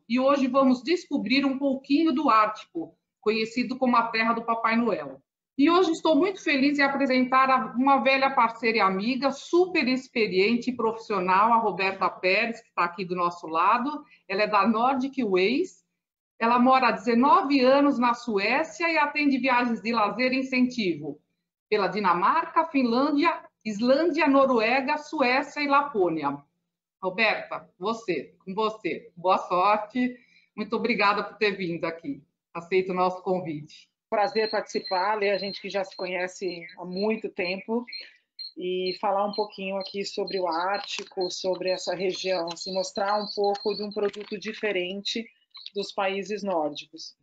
E hoje vamos descobrir um pouquinho do Ártico, conhecido como a terra do Papai Noel. E hoje estou muito feliz em apresentar uma velha parceira e amiga, super experiente e profissional, a Roberta Pérez, que está aqui do nosso lado. Ela é da Nordic Ways. Ela mora há 19 anos na Suécia e atende viagens de lazer e incentivo pela Dinamarca, Finlândia, Islândia, Noruega, Suécia e Lapônia. Roberta, com você. Boa sorte. Muito obrigada por ter vindo aqui. Aceito o nosso convite. Prazer participar, a gente que já se conhece há muito tempo, e falar um pouquinho aqui sobre o Ártico, sobre essa região, assim, mostrar um pouco de um produto diferente dos países nórdicos.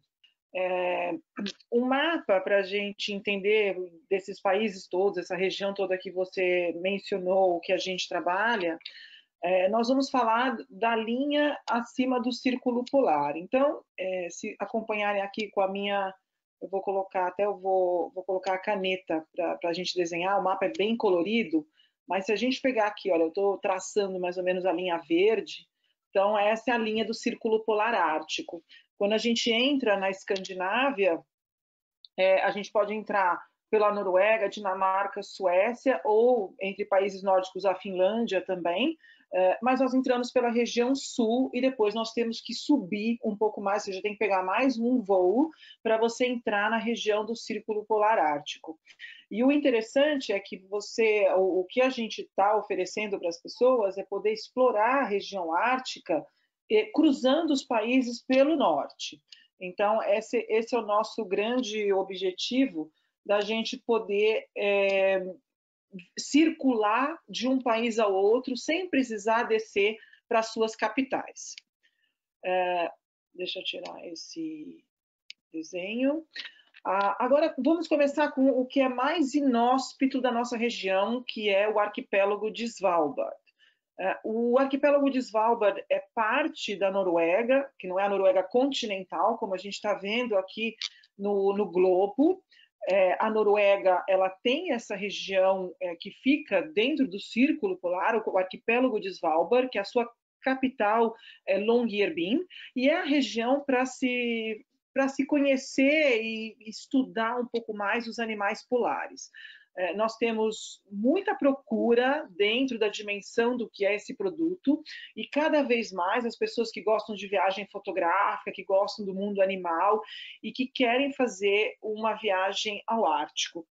Um mapa para a gente entender desses países todos, essa região toda que você mencionou, que a gente trabalha, nós vamos falar da linha acima do Círculo Polar. Então, se acompanharem aqui com a minha... Eu vou colocar colocar a caneta para a gente desenhar. O mapa é bem colorido, mas se a gente pegar aqui, olha, eu estou traçando mais ou menos a linha verde, então essa é a linha do Círculo Polar Ártico. Quando a gente entra na Escandinávia, a gente pode entrar pela Noruega, Dinamarca, Suécia, ou entre países nórdicos a Finlândia também, mas nós entramos pela região sul e depois nós temos que subir um pouco mais, você já tem que pegar mais um voo para você entrar na região do Círculo Polar Ártico. E o interessante é que o que a gente está oferecendo para as pessoas é poder explorar a região ártica cruzando os países pelo norte. Então, esse é o nosso grande objetivo, da gente poder circular de um país ao outro sem precisar descer para as suas capitais. Deixa eu tirar esse desenho. Agora, vamos começar com o que é mais inóspito da nossa região, que é o arquipélago de Svalbard. O arquipélago de Svalbard é parte da Noruega, que não é a Noruega continental, como a gente está vendo aqui no globo. A Noruega, ela tem essa região que fica dentro do Círculo Polar, o arquipélago de Svalbard, que a sua capital é Longyearbyen, e é a região para se conhecer e estudar um pouco mais os animais polares. Nós temos muita procura dentro da dimensão do que é esse produto, e cada vez mais as pessoas que gostam de viagem fotográfica, que gostam do mundo animal e que querem fazer uma viagem ao Ártico.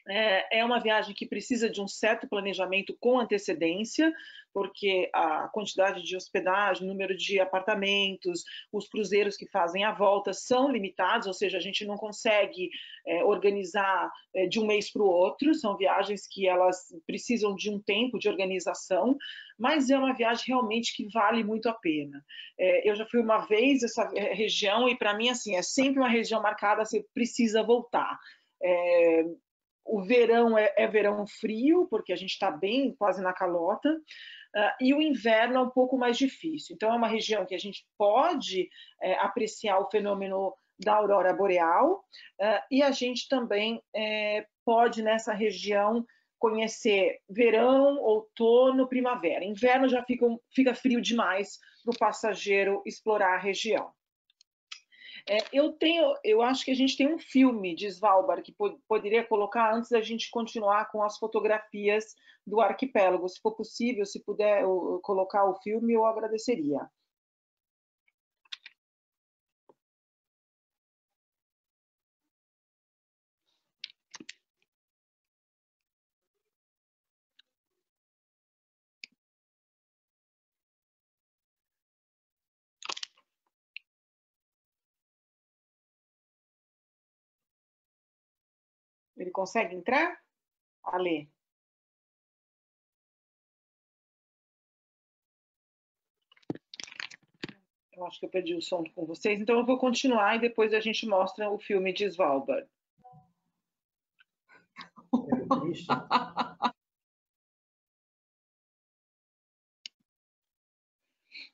É uma viagem que precisa de um certo planejamento com antecedência, porque a quantidade de hospedagem, número de apartamentos, os cruzeiros que fazem a volta são limitados, ou seja, a gente não consegue organizar de um mês para o outro, são viagens que elas precisam de um tempo de organização, mas é uma viagem realmente que vale muito a pena. Eu já fui uma vez nessa região e, para mim, assim, é sempre uma região marcada, você precisa voltar. O verão é verão frio, porque a gente está bem quase na calota, e o inverno é um pouco mais difícil. Então, é uma região que a gente pode apreciar o fenômeno da aurora boreal, e a gente também pode, nessa região, conhecer verão, outono, primavera. Inverno já fica frio demais para o passageiro explorar a região. Eu acho que a gente tem um filme de Svalbard que poderia colocar antes da gente continuar com as fotografias do arquipélago. Se for possível, se puder colocar o filme, eu agradeceria. Ele consegue entrar? Ale. Eu acho que eu perdi o som com vocês, então eu vou continuar e depois a gente mostra o filme de Svalbard.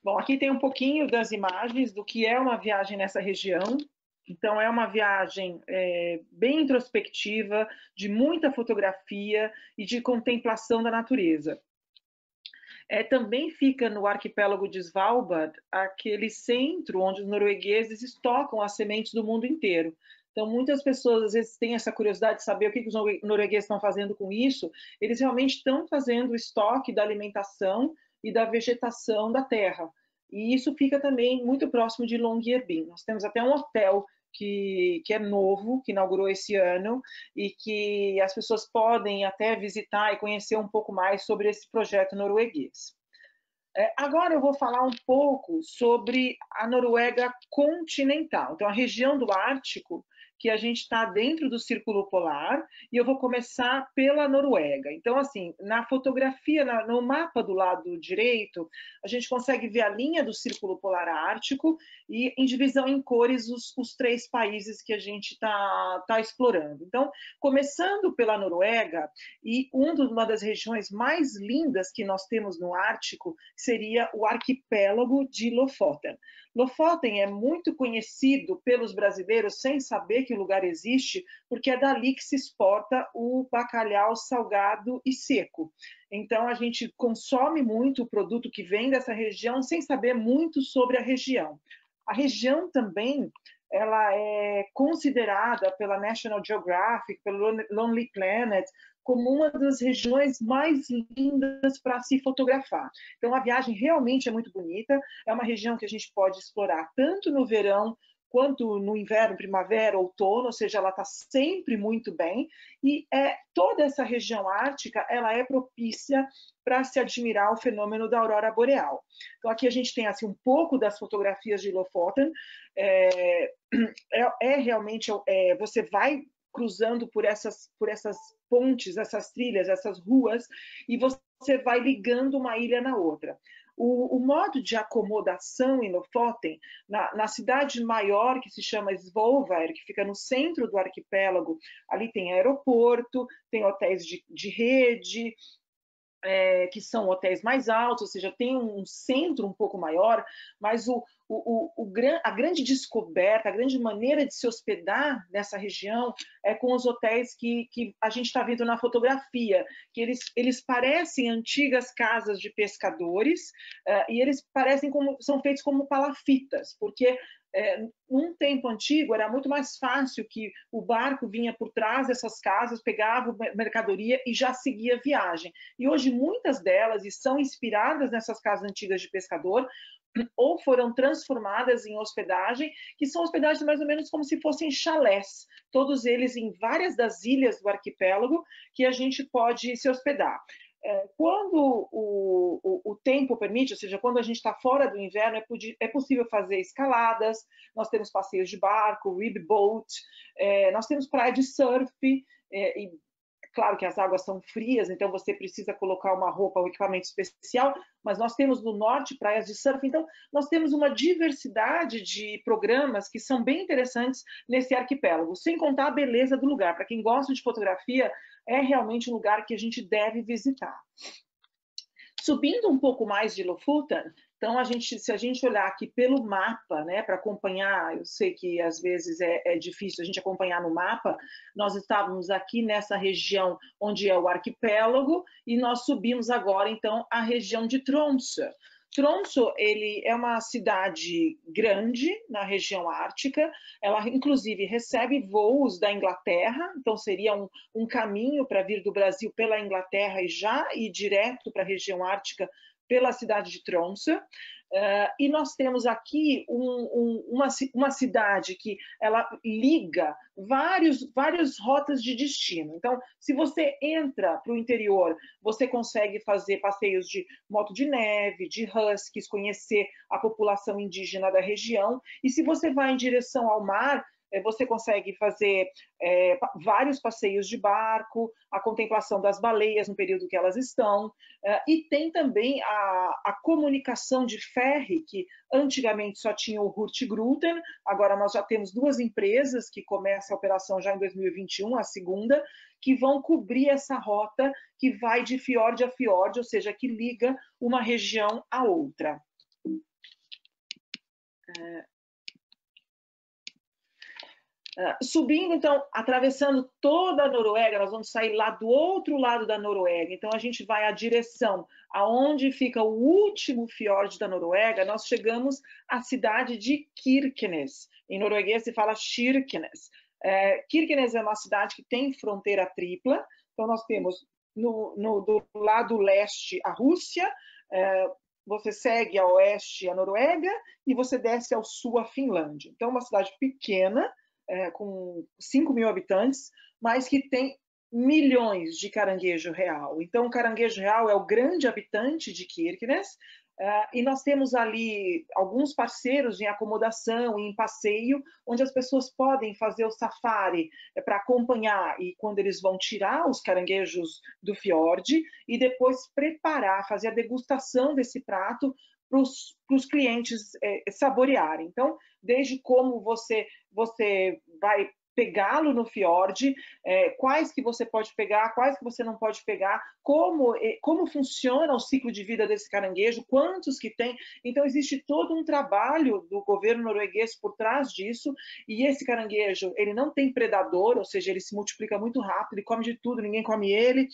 Bom, aqui tem um pouquinho das imagens do que é uma viagem nessa região. Então, é uma viagem bem introspectiva, de muita fotografia e de contemplação da natureza. Também fica no arquipélago de Svalbard aquele centro onde os noruegueses estocam as sementes do mundo inteiro. Então, muitas pessoas às vezes têm essa curiosidade de saber o que os noruegueses estão fazendo com isso. Eles realmente estão fazendo o estoque da alimentação e da vegetação da terra. E isso fica também muito próximo de Longyearbyen. Nós temos até um hotel que é novo, que inaugurou esse ano, e que as pessoas podem até visitar e conhecer um pouco mais sobre esse projeto norueguês. Agora eu vou falar um pouco sobre a Noruega continental. Então, a região do Ártico, que a gente está dentro do Círculo Polar, e eu vou começar pela Noruega. Então, assim, na fotografia, no mapa do lado direito, a gente consegue ver a linha do Círculo Polar Ártico e em divisão em cores os 3 países que a gente está explorando. Então, começando pela Noruega, e uma das regiões mais lindas que nós temos no Ártico seria o arquipélago de Lofoten. Lofoten é muito conhecido pelos brasileiros sem saber que o lugar existe, porque é dali que se exporta o bacalhau salgado e seco. Então, a gente consome muito o produto que vem dessa região sem saber muito sobre a região. A região também ela é considerada pela National Geographic, pelo Lonely Planet, como uma das regiões mais lindas para se fotografar. Então, a viagem realmente é muito bonita, é uma região que a gente pode explorar tanto no verão, quanto no inverno, primavera, outono, ou seja, ela está sempre muito bem, e toda essa região ártica, ela é propícia para se admirar o fenômeno da aurora boreal. Então, aqui a gente tem assim, um pouco das fotografias de Lofoten, realmente, você vai cruzando por essas pontes, essas trilhas, essas ruas, e você vai ligando uma ilha na outra. O modo de acomodação em Lofoten, na cidade maior, que se chama Svolvær, que fica no centro do arquipélago, ali tem aeroporto, tem hotéis de rede, que são hotéis mais altos, ou seja, tem um centro um pouco maior, mas a grande descoberta, a grande maneira de se hospedar nessa região é com os hotéis que a gente está vendo na fotografia, que eles parecem antigas casas de pescadores, e eles são feitos como palafitas, porque num tempo antigo era muito mais fácil que o barco vinha por trás dessas casas, pegava mercadoria e já seguia a viagem. E hoje muitas delas são inspiradas nessas casas antigas de pescador, ou foram transformadas em hospedagem, que são hospedagens mais ou menos como se fossem chalés, todos eles em várias das ilhas do arquipélago que a gente pode se hospedar. Quando o tempo permite, ou seja, quando a gente está fora do inverno, é possível fazer escaladas, nós temos passeios de barco, ribboat, nós temos praia de surf, e claro que as águas são frias, então você precisa colocar uma roupa, um equipamento especial, mas nós temos no norte praias de surf, então nós temos uma diversidade de programas que são bem interessantes nesse arquipélago, sem contar a beleza do lugar. Para quem gosta de fotografia, é realmente um lugar que a gente deve visitar. Subindo um pouco mais de Lofoten, então, se a gente olhar aqui pelo mapa, né, para acompanhar, eu sei que às vezes é difícil a gente acompanhar no mapa, nós estávamos aqui nessa região onde é o arquipélago e nós subimos agora, então, a região de Tromsø. Tromsø, ele é uma cidade grande na região ártica, ela inclusive recebe voos da Inglaterra, então seria um caminho para vir do Brasil pela Inglaterra e já ir direto para a região ártica pela cidade de Tromsø. E nós temos aqui uma cidade que ela liga várias rotas de destino. Então, se você entra para o interior, você consegue fazer passeios de moto de neve, de huskies, conhecer a população indígena da região. E se você vai em direção ao mar, você consegue fazer vários passeios de barco, a contemplação das baleias no período que elas estão, e tem também a comunicação de ferry, que antigamente só tinha o Hurtigruten, agora nós já temos 2 empresas que começam a operação já em 2021, a segunda, que vão cobrir essa rota que vai de fiord a fiord, ou seja, que liga uma região à outra. Subindo, então, atravessando toda a Noruega, nós vamos sair lá do outro lado da Noruega. Então, a gente vai à direção aonde fica o último fiord da Noruega. Nós chegamos à cidade de Kirkenes. Em norueguês se fala Kirkenes. Kirkenes é uma cidade que tem fronteira tripla. Então, nós temos do lado leste a Rússia, você segue a oeste a Noruega e você desce ao sul a Finlândia. Então, é uma cidade pequena, com 5.000 habitantes, mas que tem milhões de caranguejo real. Então, o caranguejo real é o grande habitante de Kirkenes, e nós temos ali alguns parceiros em acomodação e em passeio, onde as pessoas podem fazer o safari para acompanhar, e quando eles vão tirar os caranguejos do fiord, e depois preparar, fazer a degustação desse prato para os clientes saborearem. Então, desde como você vai pegá-lo no fiord, quais que você pode pegar, quais que você não pode pegar, como funciona o ciclo de vida desse caranguejo, quantos que tem. Então, existe todo um trabalho do governo norueguês por trás disso, e esse caranguejo, ele não tem predador, ou seja, ele se multiplica muito rápido, ele come de tudo, ninguém come ele,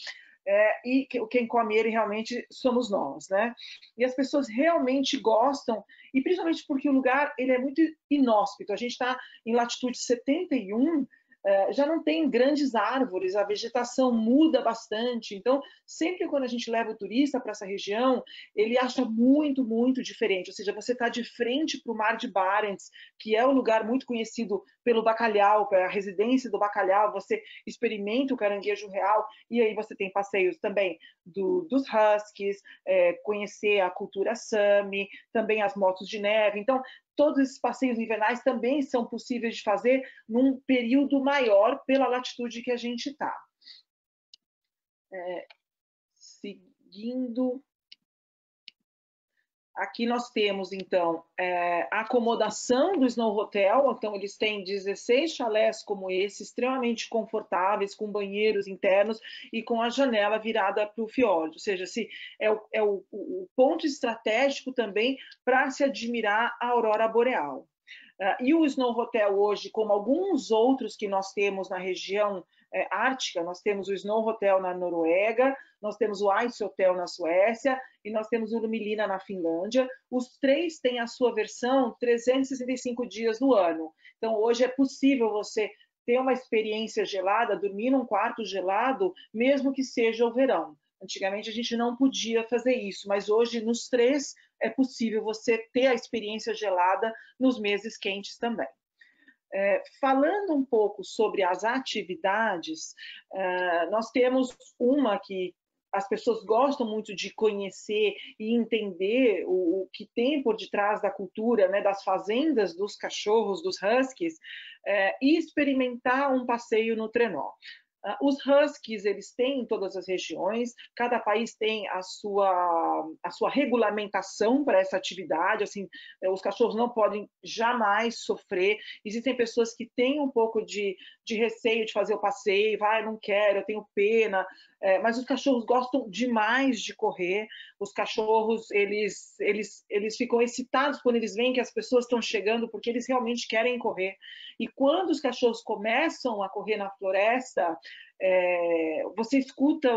e quem come ele realmente somos nós, né? E as pessoas realmente gostam, e principalmente porque o lugar ele é muito inóspito. A gente está em latitude 71, já não tem grandes árvores, a vegetação muda bastante. Então, sempre quando a gente leva o turista para essa região, ele acha muito, muito diferente. Ou seja, você está de frente para o Mar de Barents, que é um lugar muito conhecido pelo bacalhau, pela residência do bacalhau. Você experimenta o caranguejo real, e aí você tem passeios também dos huskies, conhecer a cultura Sami, também as motos de neve. Então, todos esses passeios invernais também são possíveis de fazer num período maior pela latitude que a gente está. Seguindo, aqui nós temos, então, a acomodação do Snow Hotel. Então, eles têm 16 chalés como esse, extremamente confortáveis, com banheiros internos e com a janela virada para o fiord. Ou seja, é o ponto estratégico também para se admirar a aurora boreal. E o Snow Hotel hoje, como alguns outros que nós temos na região ártica, nós temos o Snow Hotel na Noruega, nós temos o Ice Hotel na Suécia e nós temos o Lumilina na Finlândia. Os três têm a sua versão 365 dias no ano. Então, hoje é possível você ter uma experiência gelada, dormir num quarto gelado, mesmo que seja o verão. Antigamente a gente não podia fazer isso, mas hoje nos três é possível você ter a experiência gelada nos meses quentes também. Falando um pouco sobre as atividades, nós temos uma que as pessoas gostam muito de conhecer e entender o que tem por detrás da cultura, né, das fazendas dos cachorros, dos huskies, e experimentar um passeio no trenó. Os huskies, eles têm em todas as regiões, cada país tem a sua regulamentação para essa atividade, assim, os cachorros não podem jamais sofrer. Existem pessoas que têm um pouco de receio de fazer o passeio, não quero, eu tenho pena, mas os cachorros gostam demais de correr. Os cachorros, eles ficam excitados quando eles veem que as pessoas estão chegando, porque eles realmente querem correr. E quando os cachorros começam a correr na floresta, você escuta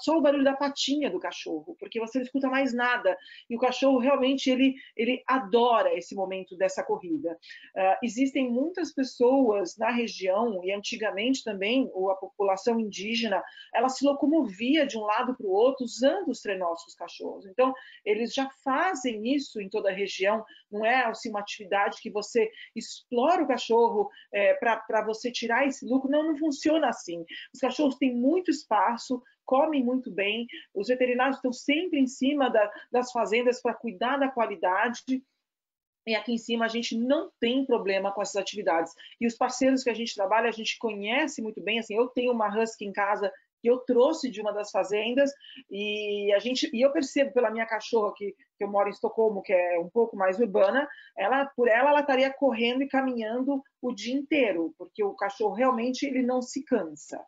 só o barulho da patinha do cachorro, porque você não escuta mais nada. E o cachorro realmente ele adora esse momento dessa corrida. Existem muitas pessoas na região, e antigamente também a população indígena, ela se locomovia de um lado para o outro usando os trenós com os cachorros. Então, eles já fazem isso em toda a região. Não é assim, uma atividade que você explora o cachorro para você tirar esse lucro. Não funciona assim. Os cachorros têm muito espaço, comem muito bem, os veterinários estão sempre em cima das fazendas para cuidar da qualidade, e aqui em cima a gente não tem problema com essas atividades. E os parceiros que a gente trabalha, a gente conhece muito bem. Assim, eu tenho uma husky em casa que eu trouxe de uma das fazendas, e eu percebo pela minha cachorra, que eu moro em Estocolmo, que é um pouco mais urbana, ela estaria correndo e caminhando o dia inteiro, porque o cachorro realmente ele não se cansa.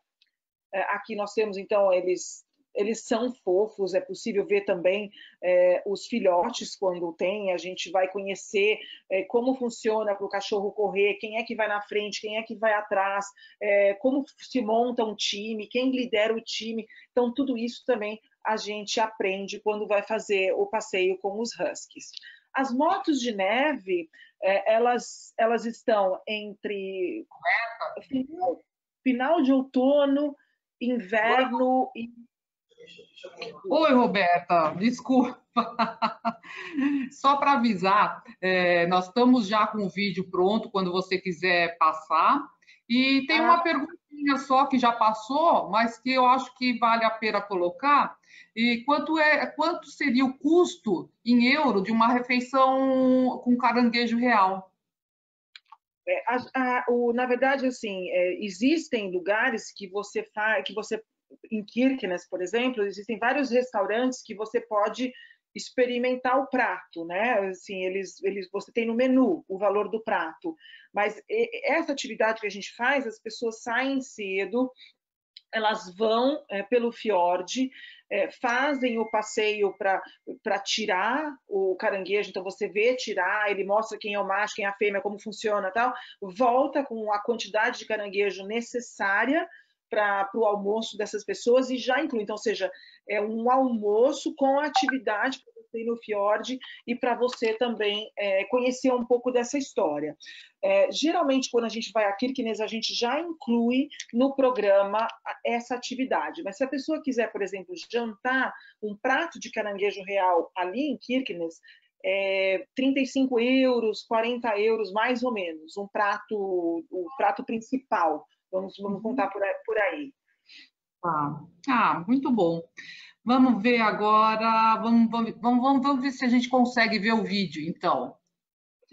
Aqui nós temos, então, eles eles são fofos, é possível ver também os filhotes quando tem, a gente vai conhecer como funciona para o cachorro correr, quem é que vai na frente, quem é que vai atrás, como se monta um time, quem lidera o time. Então, tudo isso também a gente aprende quando vai fazer o passeio com os huskies. As motos de neve, elas estão entre final de outono, inverno e... Oi, Roberta, desculpa. Só para avisar, nós estamos já com o vídeo pronto, quando você quiser passar. E tem uma perguntinha só que já passou, mas que eu acho que vale a pena colocar. E quanto seria o custo em euro de uma refeição com caranguejo real? Na verdade, assim, existem lugares que você faz, em Kirkenes, por exemplo, existem vários restaurantes que você pode experimentar o prato, né? Assim, você tem no menu o valor do prato, mas essa atividade que a gente faz, as pessoas saem cedo, elas vão pelo fiord, fazem o passeio para tirar o caranguejo, então você vê tirar, ele mostra quem é o macho, quem é a fêmea, como funciona tal, volta com a quantidade de caranguejo necessária para o almoço dessas pessoas e já inclui, então, ou seja, é um almoço com atividade para você ir no fiord e para você também conhecer um pouco dessa história. Geralmente, quando a gente vai a Kirkenes, a gente já inclui no programa essa atividade. Mas se a pessoa quiser, por exemplo, jantar um prato de caranguejo real ali em Kirkenes, 35 euros, 40 euros, mais ou menos, o prato principal. Vamos contar por aí. Muito bom. Vamos ver agora, vamos ver se a gente consegue ver o vídeo, então.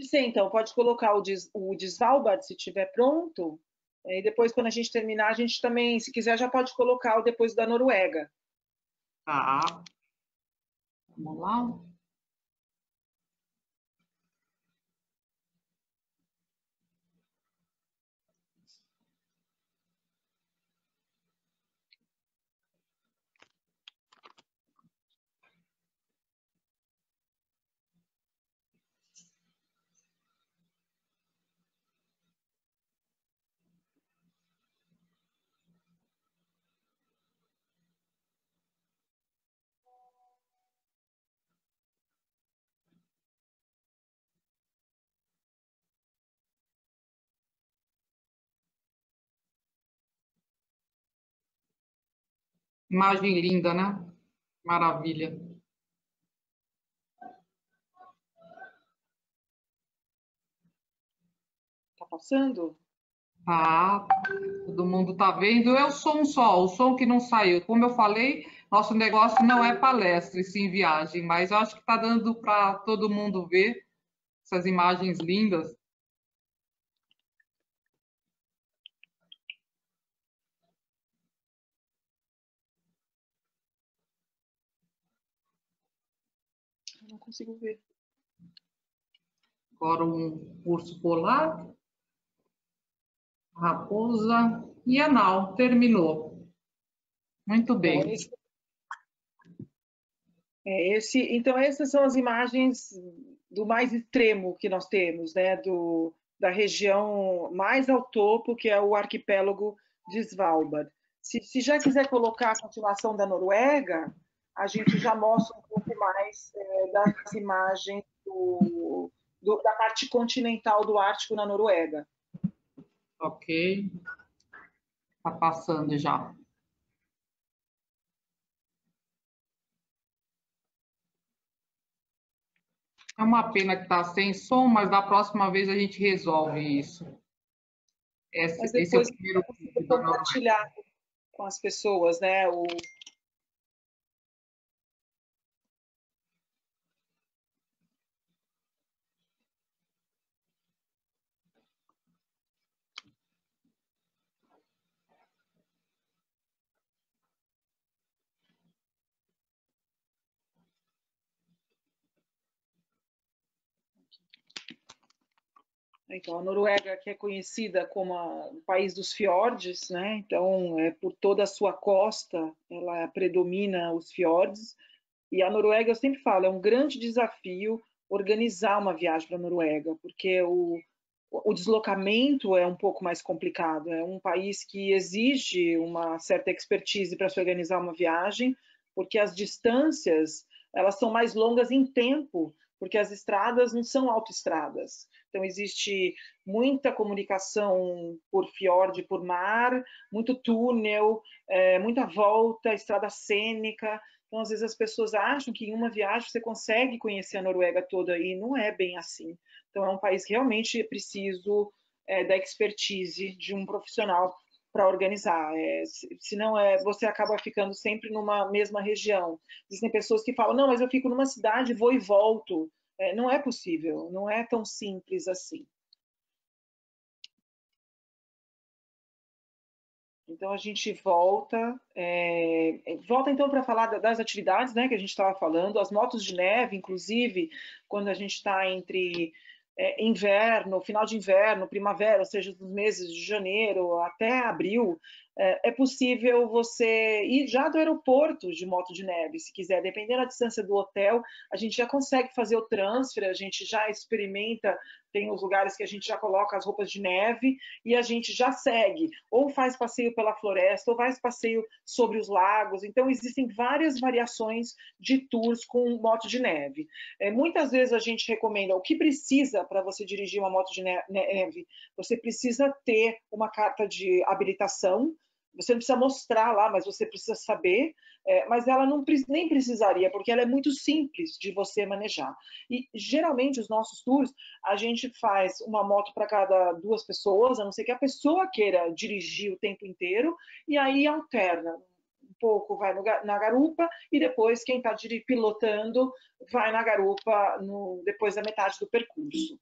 Sim, então, pode colocar o de Svalbard, se estiver pronto. E depois, quando a gente terminar, a gente também, se quiser, já pode colocar o depois da Noruega. Tá. Vamos lá. Imagem linda, né? Maravilha. Tá passando? Tá, todo mundo tá vendo. É o som só, o som que não saiu. Como eu falei, nosso negócio não é palestra, e sim viagem, mas eu acho que tá dando para todo mundo ver essas imagens lindas. Eu não consigo ver. Agora um urso polar, raposa e anal. Terminou. Muito Bom, bem. então, essas são as imagens do mais extremo que nós temos, né? Da região mais ao topo, que é o arquipélago de Svalbard. Se já quiser colocar a continuação da Noruega, a gente já mostra um pouco mais das imagens da parte continental do Ártico na Noruega. Ok. Tá passando já. É uma pena que está sem som, mas da próxima vez a gente resolve isso. Mas Esse é o depois primeiro eu vídeo consigo da Noruega. compartilhar com as pessoas, né? Então, a Noruega, que é conhecida como o país dos fiordes, né? Então, por toda a sua costa, ela predomina os fiordes. E a Noruega, eu sempre falo, é um grande desafio organizar uma viagem para a Noruega, porque o deslocamento é um pouco mais complicado. É um país que exige uma certa expertise para se organizar uma viagem, porque as distâncias elas são mais longas em tempo, porque as estradas não são autoestradas. Então, existe muita comunicação por fiord, por mar, muito túnel, muita volta, estrada cênica. Então, às vezes as pessoas acham que em uma viagem você consegue conhecer a Noruega toda e não é bem assim. Então, é um país que realmente é preciso da expertise de um profissional para organizar. Senão, você acaba ficando sempre numa mesma região. Existem pessoas que falam, não, mas eu fico numa cidade, vou e volto. Não é possível, não é tão simples assim. Então a gente volta então para falar das atividades, né, que a gente estava falando, as motos de neve, inclusive, quando a gente está entre inverno, final de inverno, primavera, ou seja, dos meses de janeiro até abril, é possível você ir já do aeroporto de moto de neve, se quiser, dependendo da distância do hotel, a gente já consegue fazer o transfer, a gente já experimenta, tem os lugares que a gente já coloca as roupas de neve e a gente já segue, ou faz passeio pela floresta, ou faz passeio sobre os lagos, então existem várias variações de tours com moto de neve. Muitas vezes a gente recomenda o que precisa para você dirigir uma moto de neve, você precisa ter uma carta de habilitação, você não precisa mostrar lá, mas você precisa saber, mas ela nem precisaria, porque ela é muito simples de você manejar. E geralmente os nossos tours, a gente faz uma moto para cada 2 pessoas, a não ser que a pessoa queira dirigir o tempo inteiro, e aí alterna. Um pouco vai na garupa e depois quem está pilotando vai na garupa depois da metade do percurso.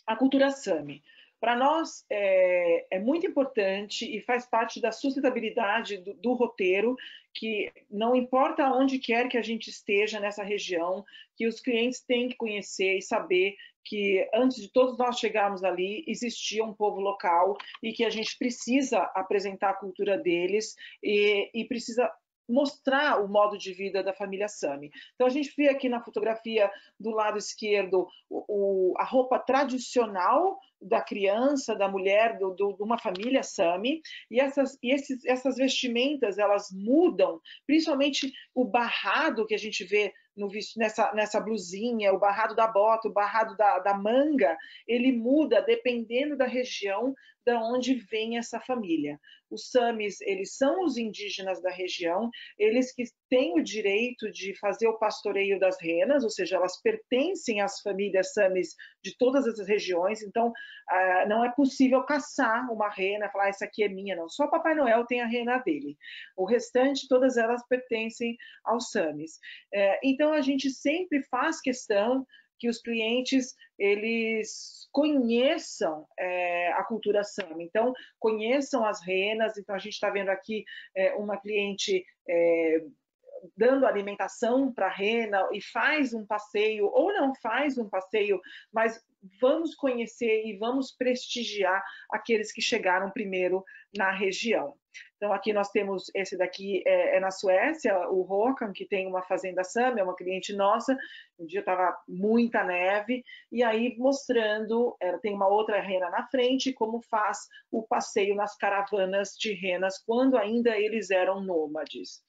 A cultura Sami. Para nós é muito importante e faz parte da sustentabilidade do roteiro, que não importa onde quer que a gente esteja nessa região, que os clientes têm que conhecer e saber que antes de todos nós chegarmos ali, existia um povo local e que a gente precisa apresentar a cultura deles e precisa mostrar o modo de vida da família Sami. Então a gente vê aqui na fotografia do lado esquerdo a roupa tradicional da criança, da mulher, de uma família Sami, e essas vestimentas, elas mudam, principalmente o barrado que a gente vê nessa blusinha, o barrado da bota, o barrado da manga, ele muda dependendo da região da onde vem essa família. Os Samis, eles são os indígenas da região, eles que têm o direito de fazer o pastoreio das renas, ou seja, elas pertencem às famílias Samis de todas as regiões, então não é possível caçar uma rena, falar essa aqui é minha, não. Só Papai Noel tem a rena dele. O restante, todas elas pertencem aos Samis. Então, a gente sempre faz questão que os clientes eles conheçam a cultura Sami, então conheçam as renas. Então a gente está vendo aqui uma cliente dando alimentação para a rena e faz um passeio ou não faz um passeio, mas vamos conhecer e vamos prestigiar aqueles que chegaram primeiro na região. Então aqui nós temos, esse daqui na Suécia, o Håkan, que tem uma fazenda Sami, é uma cliente nossa, um dia estava muita neve, e aí mostrando, tem uma outra rena na frente, como faz o passeio nas caravanas de renas, quando ainda eles eram nômades.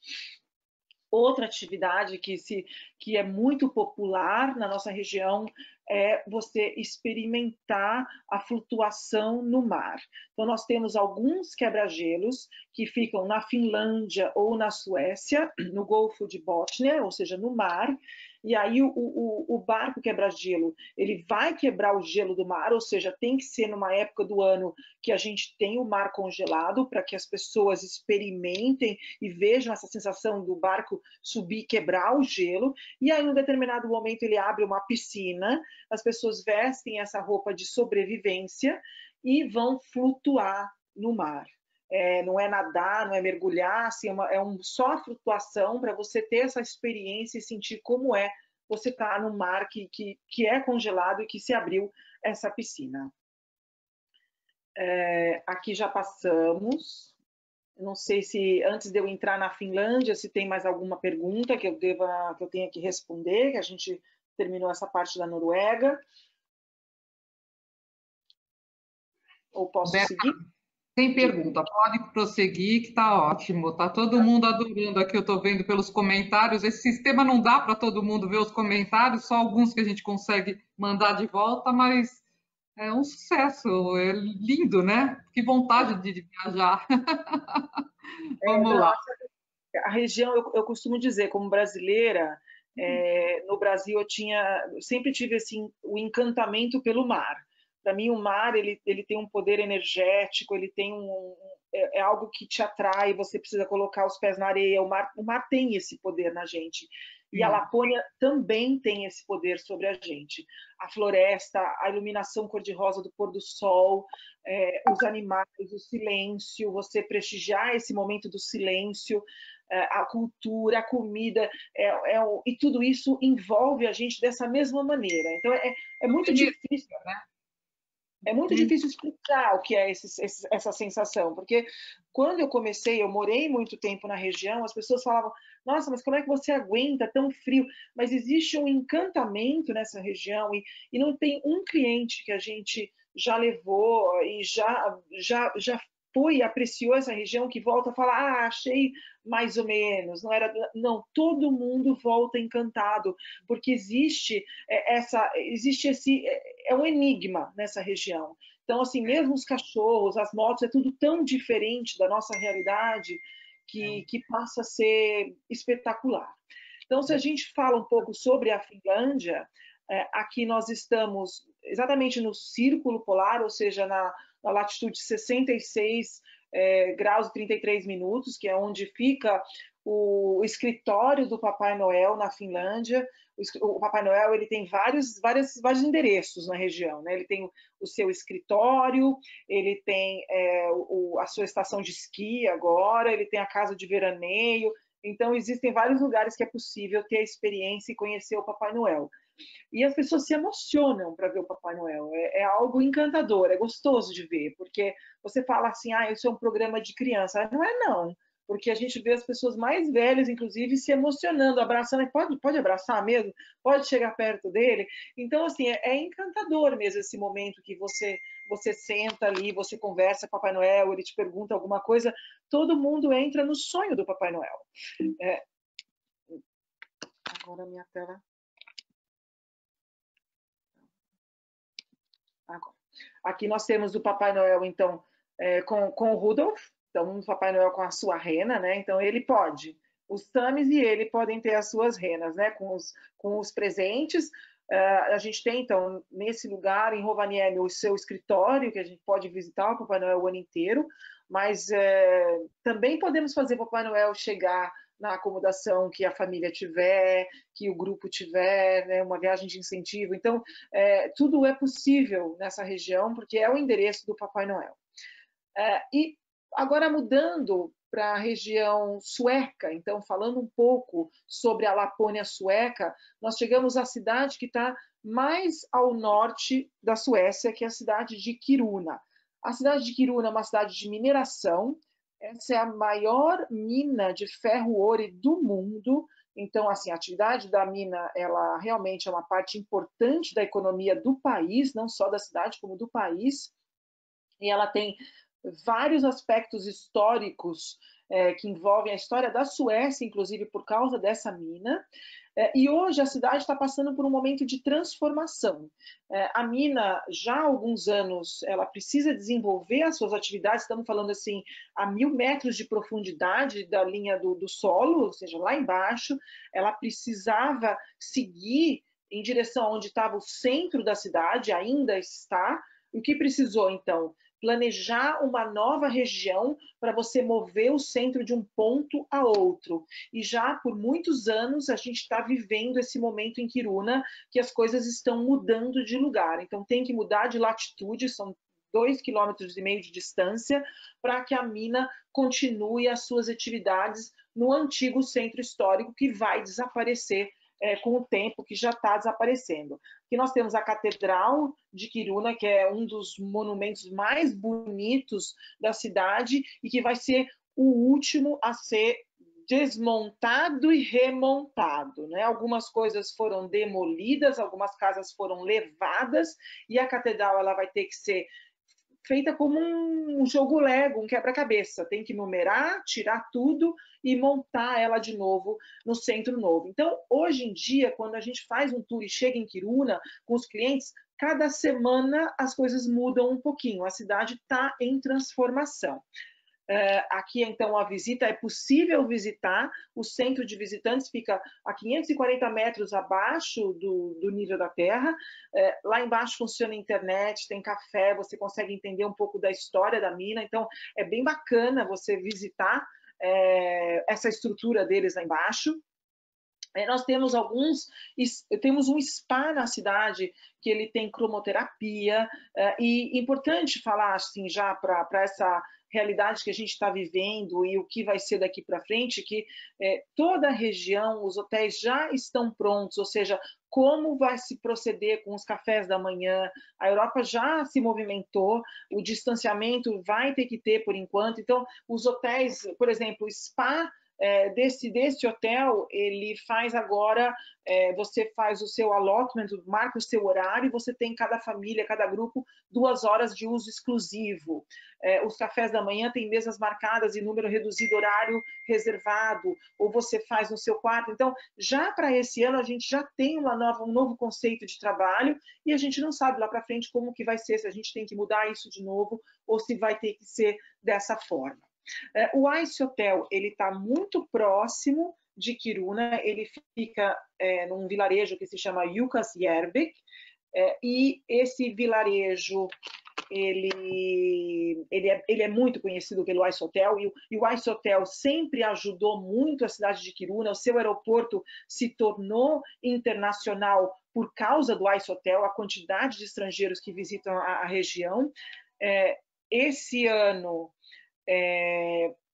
Outra atividade que é muito popular na nossa região é você experimentar a flutuação no mar. Então, nós temos alguns quebra-gelos que ficam na Finlândia ou na Suécia, no Golfo de Bótnia, ou seja, no mar, e aí o barco quebra-gelo, ele vai quebrar o gelo do mar, ou seja, tem que ser numa época do ano que a gente tem o mar congelado, para que as pessoas experimentem e vejam essa sensação do barco subir e quebrar o gelo, e aí, em um determinado momento, ele abre uma piscina, as pessoas vestem essa roupa de sobrevivência e vão flutuar no mar. Não é nadar, não é mergulhar, assim, só a flutuação para você ter essa experiência e sentir como é você está no mar que é congelado e que se abriu essa piscina. Aqui já passamos. Não sei se antes de eu entrar na Finlândia, se tem mais alguma pergunta que eu tenha que responder, que a gente terminou essa parte da Noruega. Ou posso seguir? Sem pergunta, pode prosseguir, que está ótimo. Está todo mundo adorando aqui, eu estou vendo pelos comentários. Esse sistema não dá para todo mundo ver os comentários, só alguns que a gente consegue mandar de volta, mas é um sucesso, é lindo, né? Que vontade de viajar. Vamos lá. A região, eu costumo dizer, como brasileira, no Brasil eu sempre tive assim, o encantamento pelo mar. Para mim, o mar ele tem um poder energético, ele tem é algo que te atrai, você precisa colocar os pés na areia. O mar tem esse poder na gente. E a Lapônia também tem esse poder sobre a gente. A floresta, a iluminação cor-de-rosa do pôr do sol, os animais, o silêncio, você prestigiar esse momento do silêncio, a cultura, a comida, e tudo isso envolve a gente dessa mesma maneira. Então, é muito difícil, né? É muito difícil explicar o que é essa sensação, porque quando eu comecei, eu morei muito tempo na região, as pessoas falavam, nossa, mas como é que você aguenta tão frio? Mas existe um encantamento nessa região e não tem um cliente que a gente já levou e já foi e apreciou essa região que volta a falar, ah, achei mais ou menos, não, todo mundo volta encantado, porque existe esse um enigma nessa região. Então, assim, mesmo os cachorros, as motos, é tudo tão diferente da nossa realidade que passa a ser espetacular. Então, se a gente fala um pouco sobre a Finlândia, aqui nós estamos exatamente no Círculo Polar, ou seja, na latitude 66 graus e 33 minutos, que é onde fica o escritório do Papai Noel na Finlândia. O Papai Noel ele tem vários endereços na região, né? Ele tem o seu escritório, ele tem a sua estação de esqui agora, ele tem a casa de veraneio. Então, existem vários lugares que é possível ter a experiência e conhecer o Papai Noel. E as pessoas se emocionam para ver o Papai Noel. É algo encantador, é gostoso de ver, porque você fala assim, ah, isso é um programa de criança. Não é, não. Porque a gente vê as pessoas mais velhas, inclusive, se emocionando, abraçando. Pode abraçar mesmo? Pode chegar perto dele? Então, assim, é encantador mesmo esse momento que você senta ali, você conversa com o Papai Noel, ele te pergunta alguma coisa, todo mundo entra no sonho do Papai Noel. Agora a minha tela... Agora. Aqui nós temos o Papai Noel, então, com o Rudolf, então o Papai Noel com a sua rena, né? Então ele pode, os Tamis e ele podem ter as suas renas, né? Com os presentes. A gente tem, então, nesse lugar, em Rovaniemi, o seu escritório, que a gente pode visitar o Papai Noel o ano inteiro, mas também podemos fazer o Papai Noel chegar na acomodação que a família tiver, que o grupo tiver, né, uma viagem de incentivo. Então, tudo é possível nessa região, porque é o endereço do Papai Noel. E agora, mudando para a região sueca, então, falando um pouco sobre a Lapônia sueca, nós chegamos à cidade que está mais ao norte da Suécia, que é a cidade de Kiruna. A cidade de Kiruna é uma cidade de mineração. Essa é a maior mina de ferro-ouro do mundo. Então, assim, a atividade da mina, ela realmente é uma parte importante da economia do país, não só da cidade, como do país. E ela tem vários aspectos históricos que envolvem a história da Suécia, inclusive por causa dessa mina. E hoje a cidade está passando por um momento de transformação. A mina, já há alguns anos, ela precisa desenvolver as suas atividades, estamos falando assim, a 1.000 metros de profundidade da linha do solo, ou seja, lá embaixo, ela precisava seguir em direção onde estava o centro da cidade, ainda está. O que precisou, então? Planejar uma nova região para você mover o centro de um ponto a outro. E já por muitos anos a gente está vivendo esse momento em Kiruna, que as coisas estão mudando de lugar. Então tem que mudar de latitude, são 2,5 quilômetros de distância, para que a mina continue as suas atividades no antigo centro histórico, que vai desaparecer com o tempo, que já está desaparecendo. Aqui nós temos a Catedral de Quiruna, que é um dos monumentos mais bonitos da cidade e que vai ser o último a ser desmontado e remontado, né? Algumas coisas foram demolidas, algumas casas foram levadas e a catedral ela vai ter que ser feita como um jogo Lego, um quebra-cabeça. Tem que numerar, tirar tudo e montar ela de novo no centro novo. Então, hoje em dia, quando a gente faz um tour e chega em Quiruna com os clientes, cada semana as coisas mudam um pouquinho. A cidade está em transformação. Aqui, então, a visita é possível visitar. O centro de visitantes fica a 540 metros abaixo do nível da terra. Lá embaixo funciona a internet, tem café, você consegue entender um pouco da história da mina. Então, é bem bacana você visitar essa estrutura deles lá embaixo. Nós temos temos um spa na cidade que ele tem cromoterapia, e importante falar assim já para essa realidade que a gente está vivendo e o que vai ser daqui para frente, que toda a região, os hotéis já estão prontos, ou seja, como vai se proceder com os cafés da manhã, a Europa já se movimentou, o distanciamento vai ter que ter por enquanto, então os hotéis, por exemplo, o spa desse hotel, ele faz agora, você faz o seu allotment, marca o seu horário, e você tem cada família, cada grupo, 2 horas de uso exclusivo. Os cafés da manhã tem mesas marcadas em número reduzido, horário reservado, ou você faz no seu quarto. Então, já para esse ano, a gente já tem um novo conceito de trabalho, e a gente não sabe lá para frente como que vai ser, se a gente tem que mudar isso de novo, ou se vai ter que ser dessa forma. O Ice Hotel, ele está muito próximo de Quiruna, ele fica num vilarejo que se chama Jukkasjärvi, e esse vilarejo ele é muito conhecido pelo Ice Hotel, e o Ice Hotel sempre ajudou muito a cidade de Quiruna. O seu aeroporto se tornou internacional por causa do Ice Hotel, a quantidade de estrangeiros que visitam a região. Esse ano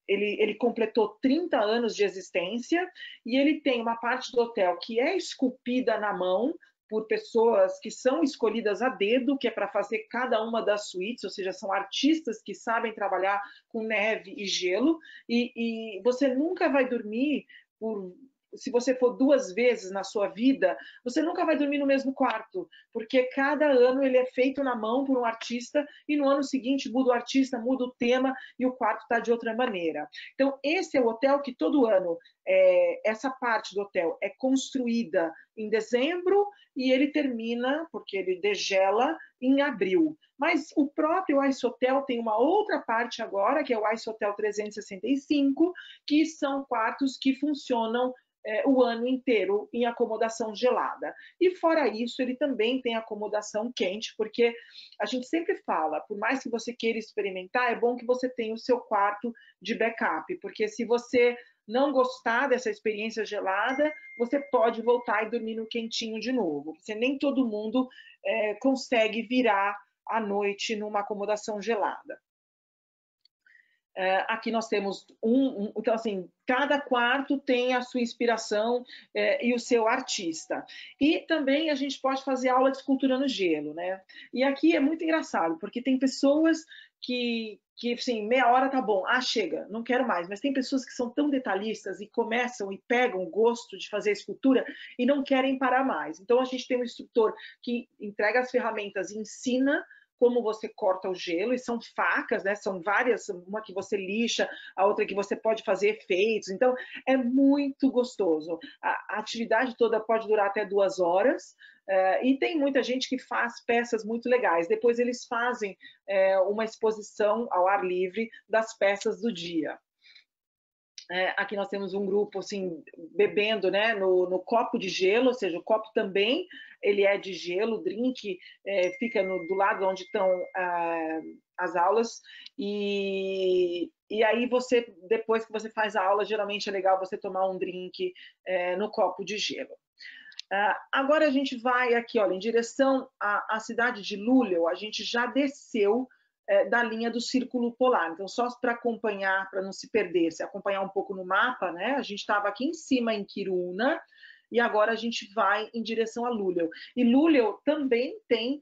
ele completou 30 anos de existência, e ele tem uma parte do hotel que é esculpida na mão por pessoas que são escolhidas a dedo, que é para fazer cada uma das suítes, ou seja, são artistas que sabem trabalhar com neve e gelo, e você nunca vai dormir se você for 2 vezes na sua vida, você nunca vai dormir no mesmo quarto, porque cada ano ele é feito na mão por um artista, e no ano seguinte muda o artista, muda o tema, e o quarto está de outra maneira. Então, esse é o hotel que todo ano, essa parte do hotel é construída em dezembro, e ele termina, porque ele degela, em abril. Mas o próprio Ice Hotel tem uma outra parte agora, que é o Ice Hotel 365, que são quartos que funcionam o ano inteiro em acomodação gelada. E fora isso, ele também tem acomodação quente, porque a gente sempre fala, por mais que você queira experimentar, é bom que você tenha o seu quarto de backup, porque se você não gostar dessa experiência gelada, você pode voltar e dormir no quentinho de novo. Porque nem todo mundo consegue virar à noite numa acomodação gelada. Aqui nós temos então assim, cada quarto tem a sua inspiração e o seu artista. E também a gente pode fazer aula de escultura no gelo, né? E aqui é muito engraçado, porque tem pessoas que assim, meia hora tá bom, chega, não quero mais. Mas tem pessoas que são tão detalhistas e começam e pegam o gosto de fazer escultura e não querem parar mais. Então a gente tem um instrutor que entrega as ferramentas e ensina como você corta o gelo, e são facas, né? São várias, uma que você lixa, a outra que você pode fazer efeitos. Então, é muito gostoso. A atividade toda pode durar até 2 horas, e tem muita gente que faz peças muito legais. Depois eles fazem uma exposição ao ar livre das peças do dia. Aqui nós temos um grupo assim, bebendo, né, no copo de gelo, ou seja, o copo também ele é de gelo, o drink fica do lado onde estão as aulas, e aí você, depois que você faz a aula, geralmente é legal você tomar um drink no copo de gelo. Agora a gente vai aqui, olha, em direção à cidade de Luleå. A gente já desceu da linha do Círculo Polar. Então, só para acompanhar, para não se perder, se acompanhar um pouco no mapa, né? A gente estava aqui em cima, em Kiruna, e agora a gente vai em direção a Luleo. E Luleo também tem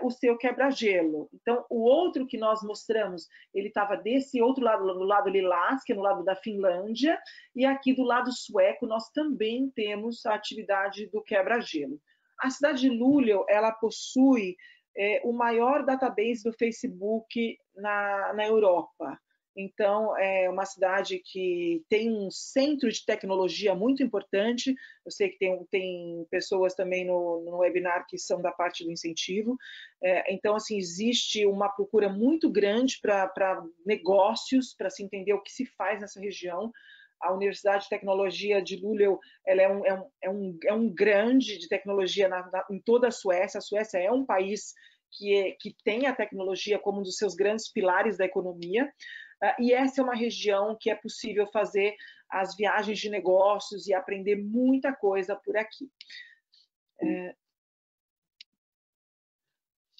o seu quebra-gelo. Então, o outro que nós mostramos, ele estava desse outro lado, do lado lilás, que é no lado da Finlândia, e aqui do lado sueco nós também temos a atividade do quebra-gelo. A cidade de Luleå, ela possui o maior database do Facebook na Europa. Então, é uma cidade que tem um centro de tecnologia muito importante. Eu sei que tem pessoas também no webinar que são da parte do incentivo. Então, assim, existe uma procura muito grande para negócios, para se entender o que se faz nessa região. A Universidade de Tecnologia de Luleå, ela é um grande de tecnologia em toda a Suécia. A Suécia é um país que tem a tecnologia como um dos seus grandes pilares da economia. E essa é uma região que é possível fazer as viagens de negócios e aprender muita coisa por aqui.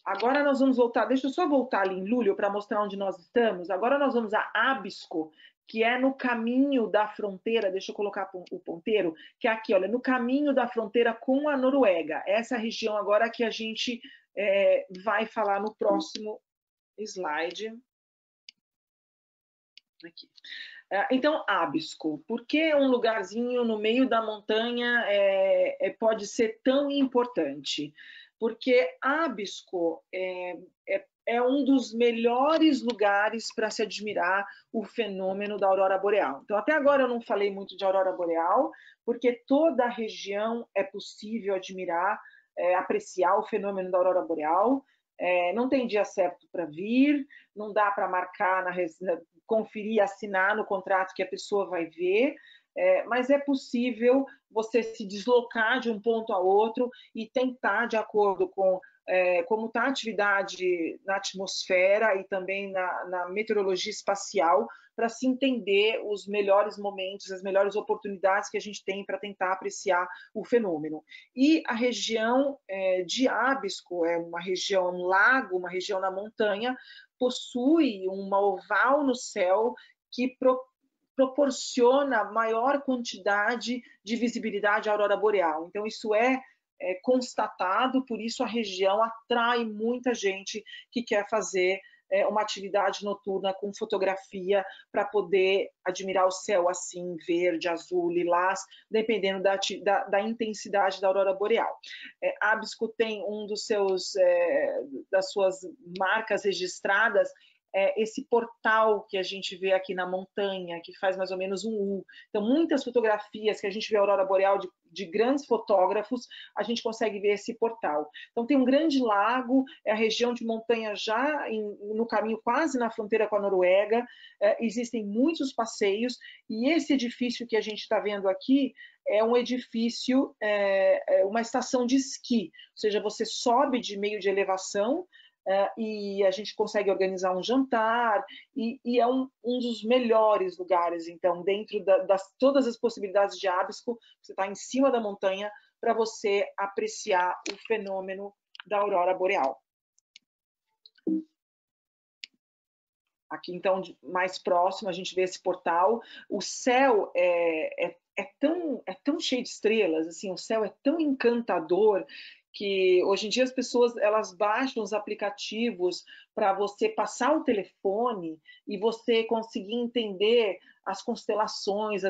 Agora nós vamos voltar, deixa eu só voltar ali em Luleå para mostrar onde nós estamos. Agora nós vamos a Abisko, que é no caminho da fronteira, deixa eu colocar o ponteiro, que é aqui, olha, no caminho da fronteira com a Noruega. Essa região agora que a gente vai falar no próximo slide. Aqui. Então, Abisko, por que um lugarzinho no meio da montanha pode ser tão importante? Porque Abisko é um dos melhores lugares para se admirar o fenômeno da aurora boreal. Então, até agora eu não falei muito de aurora boreal, porque toda a região é possível admirar, apreciar o fenômeno da aurora boreal. Não tem dia certo para vir, não dá para marcar, conferir, assinar no contrato que a pessoa vai ver, mas é possível você se deslocar de um ponto a outro e tentar, de acordo com como está a atividade na atmosfera e também na meteorologia espacial, para se entender os melhores momentos, as melhores oportunidades que a gente tem para tentar apreciar o fenômeno. E a região de Abisko é uma região, um lago, uma região na montanha, possui uma oval no céu que proporciona maior quantidade de visibilidade à aurora boreal. Então, isso é constatado, por isso a região atrai muita gente que quer fazer uma atividade noturna com fotografia para poder admirar o céu assim, verde, azul, lilás, dependendo da intensidade da aurora boreal. Abisko tem das suas marcas registradas, esse portal que a gente vê aqui na montanha, que faz mais ou menos um U. Então, muitas fotografias que a gente vê a aurora boreal de grandes fotógrafos, a gente consegue ver esse portal. Então, tem um grande lago, é a região de montanha já no caminho quase na fronteira com a Noruega, existem muitos passeios, e esse edifício que a gente está vendo aqui é um edifício, uma estação de esqui, ou seja, você sobe de meio de elevação, e a gente consegue organizar um jantar, e é um dos melhores lugares, então, dentro todas as possibilidades de Abisko, você está em cima da montanha para você apreciar o fenômeno da aurora boreal. Aqui, então, mais próximo, a gente vê esse portal. O céu é tão cheio de estrelas, assim, o céu é tão encantador, que hoje em dia as pessoas elas baixam os aplicativos para você passar o telefone e você conseguir entender as constelações,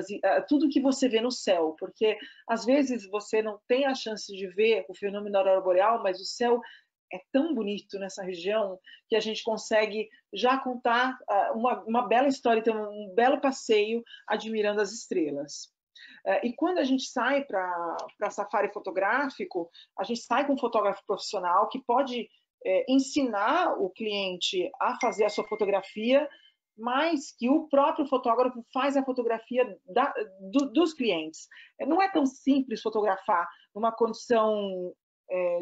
tudo que você vê no céu, porque às vezes você não tem a chance de ver o fenômeno da aurora boreal, mas o céu é tão bonito nessa região que a gente consegue já contar uma bela história, então um belo passeio admirando as estrelas. E quando a gente sai para safari fotográfico, a gente sai com um fotógrafo profissional que pode ensinar o cliente a fazer a sua fotografia, mas que o próprio fotógrafo faz a fotografia dos clientes. Não é tão simples fotografar numa condição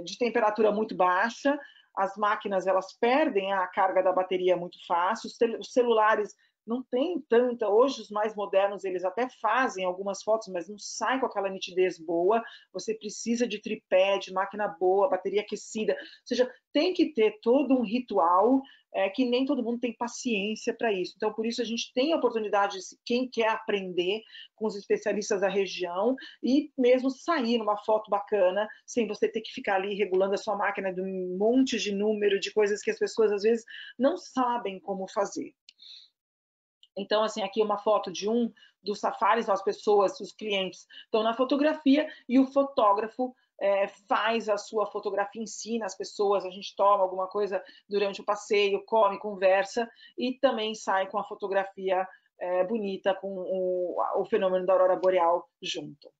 de temperatura muito baixa, as máquinas elas perdem a carga da bateria muito fácil, os celulares não tem tanta. Hoje os mais modernos eles até fazem algumas fotos, mas não sai com aquela nitidez boa. Você precisa de tripé, de máquina boa, bateria aquecida. Ou seja, tem que ter todo um ritual que nem todo mundo tem paciência para isso. Então, por isso a gente tem a oportunidade, quem quer aprender com os especialistas da região e mesmo sair numa foto bacana, sem você ter que ficar ali regulando a sua máquina de um monte de número, de coisas que as pessoas às vezes não sabem como fazer. Então, assim, aqui uma foto de um dos safaris, as pessoas, os clientes estão na fotografia e o fotógrafo faz a sua fotografia, ensina as pessoas, a gente toma alguma coisa durante o passeio, come, conversa e também sai com a fotografia bonita com o fenômeno da aurora boreal junto.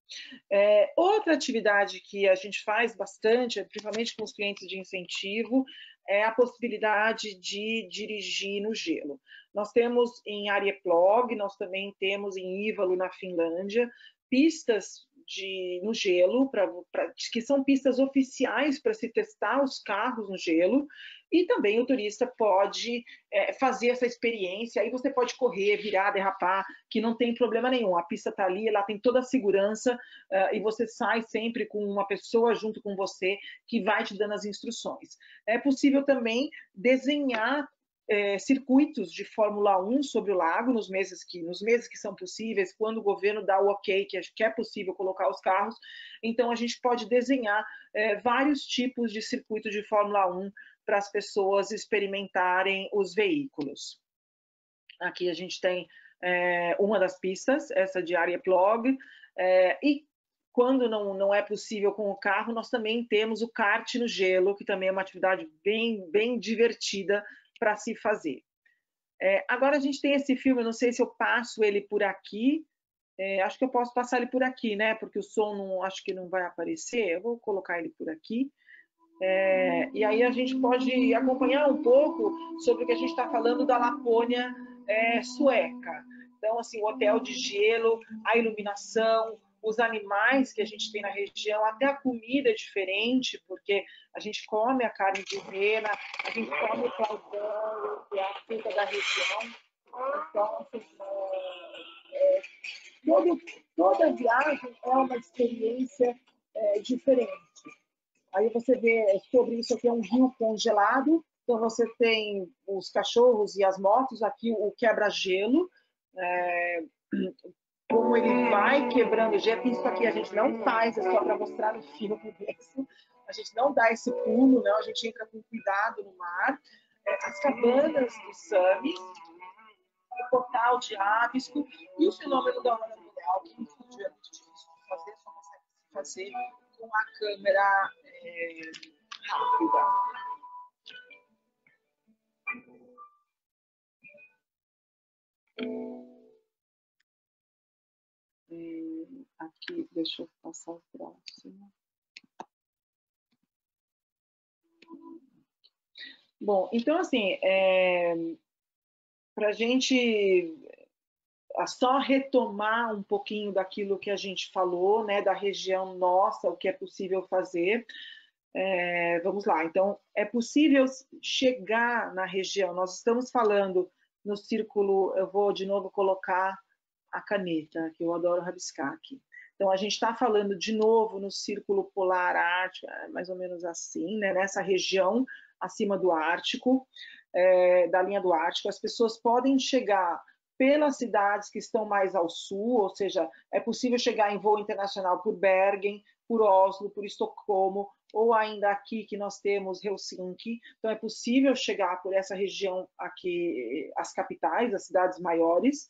Outra atividade que a gente faz bastante, principalmente com os clientes de incentivo, é a possibilidade de dirigir no gelo. Nós temos em Arjeplog, nós também temos em Ivalo, na Finlândia, pistas no gelo, que são pistas oficiais para se testar os carros no gelo, e também o turista pode fazer essa experiência, aí você pode correr, virar, derrapar, que não tem problema nenhum, a pista está ali, ela tem toda a segurança, e você sai sempre com uma pessoa junto com você que vai te dando as instruções. É possível também desenhar circuitos de Fórmula 1 sobre o lago nos meses que são possíveis, quando o governo dá o ok, que é possível colocar os carros, então a gente pode desenhar vários tipos de circuito de Fórmula 1 para as pessoas experimentarem os veículos. Aqui a gente tem uma das pistas, essa de Arjeplog, e quando não é possível com o carro, nós também temos o kart no gelo, que também é uma atividade bem divertida para se fazer. Agora a gente tem esse filme, eu não sei se eu passo ele por aqui, acho que eu posso passar ele por aqui, né? Porque o som acho que não vai aparecer, eu vou colocar ele por aqui. E aí a gente pode acompanhar um pouco sobre o que a gente está falando da Lapônia sueca. Então, assim, o hotel de gelo, a iluminação, os animais que a gente tem na região, até a comida é diferente, porque a gente come a carne de rena, a gente come o claudão, que é a fruta da região. Então, assim, toda viagem é uma experiência diferente. Aí você vê sobre isso aqui é um rio congelado, então você tem os cachorros e as motos, aqui o quebra-gelo, como ele vai quebrando gelo, isso aqui a gente não faz, é só para mostrar no filme mesmo, a gente não dá esse pulo, não, a gente entra com cuidado no mar. As cabanas do Sami, o portal de Abisko e o fenômeno da aurora boreal, que no estúdio é muito difícil de fazer, só consegue se fazer com a câmera rápida. Aqui, deixa eu passar o próximo. Bom, então, assim, para a gente só retomar um pouquinho daquilo que a gente falou, né, da região nossa, o que é possível fazer. Vamos lá, então, é possível chegar na região, nós estamos falando no círculo, eu vou de novo colocar a caneta, que eu adoro rabiscar aqui. Então, a gente está falando de novo no círculo polar ártico, mais ou menos assim, né, nessa região acima do Ártico, da linha do Ártico, as pessoas podem chegar pelas cidades que estão mais ao sul, ou seja, é possível chegar em voo internacional por Bergen, por Oslo, por Estocolmo, ou ainda aqui que nós temos Helsinki, então é possível chegar por essa região aqui, as capitais, as cidades maiores.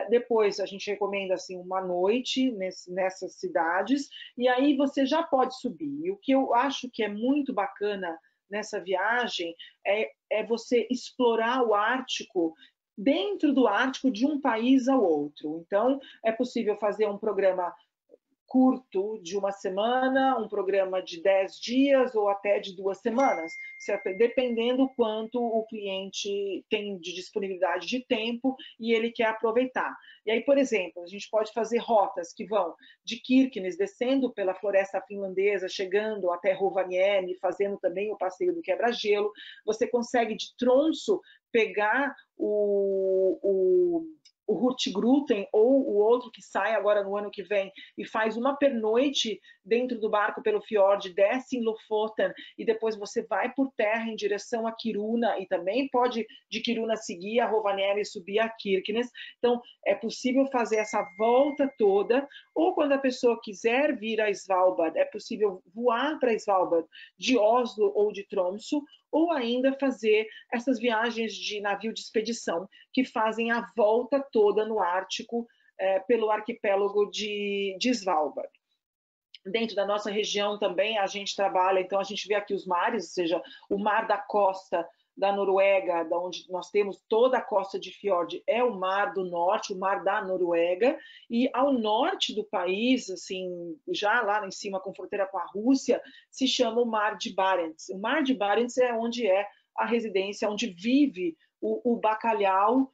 Depois a gente recomenda assim uma noite nessas cidades, e aí você já pode subir. E o que eu acho que é muito bacana nessa viagem é você explorar o Ártico dentro do Ártico de um país ao outro. Então, é possível fazer um programa curto de uma semana, um programa de 10 dias ou até de 2 semanas, dependendo quanto o cliente tem de disponibilidade de tempo e ele quer aproveitar. E aí, por exemplo, a gente pode fazer rotas que vão de Kirkenes, descendo pela floresta finlandesa, chegando até Rovaniemi, fazendo também o passeio do quebra-gelo. Você consegue de Tromsø pegar o Hurtigruten ou o outro que sai agora no ano que vem e faz uma pernoite dentro do barco pelo fiord, desce em Lofoten e depois você vai por terra em direção a Kiruna e também pode de Kiruna seguir a Rovaniemi e subir a Kirkenes. Então é possível fazer essa volta toda, ou quando a pessoa quiser vir a Svalbard, é possível voar para Svalbard de Oslo ou de Tromsø, ou ainda fazer essas viagens de navio de expedição que fazem a volta toda no Ártico pelo arquipélago de Svalbard. Dentro da nossa região também a gente trabalha, então a gente vê aqui os mares, ou seja, o mar da costa da Noruega, da onde nós temos toda a costa de fiord, é o Mar do Norte, o Mar da Noruega, e ao norte do país, assim, já lá em cima com fronteira com a Rússia, se chama o Mar de Barents. O Mar de Barents é onde é a residência, onde vive o bacalhau,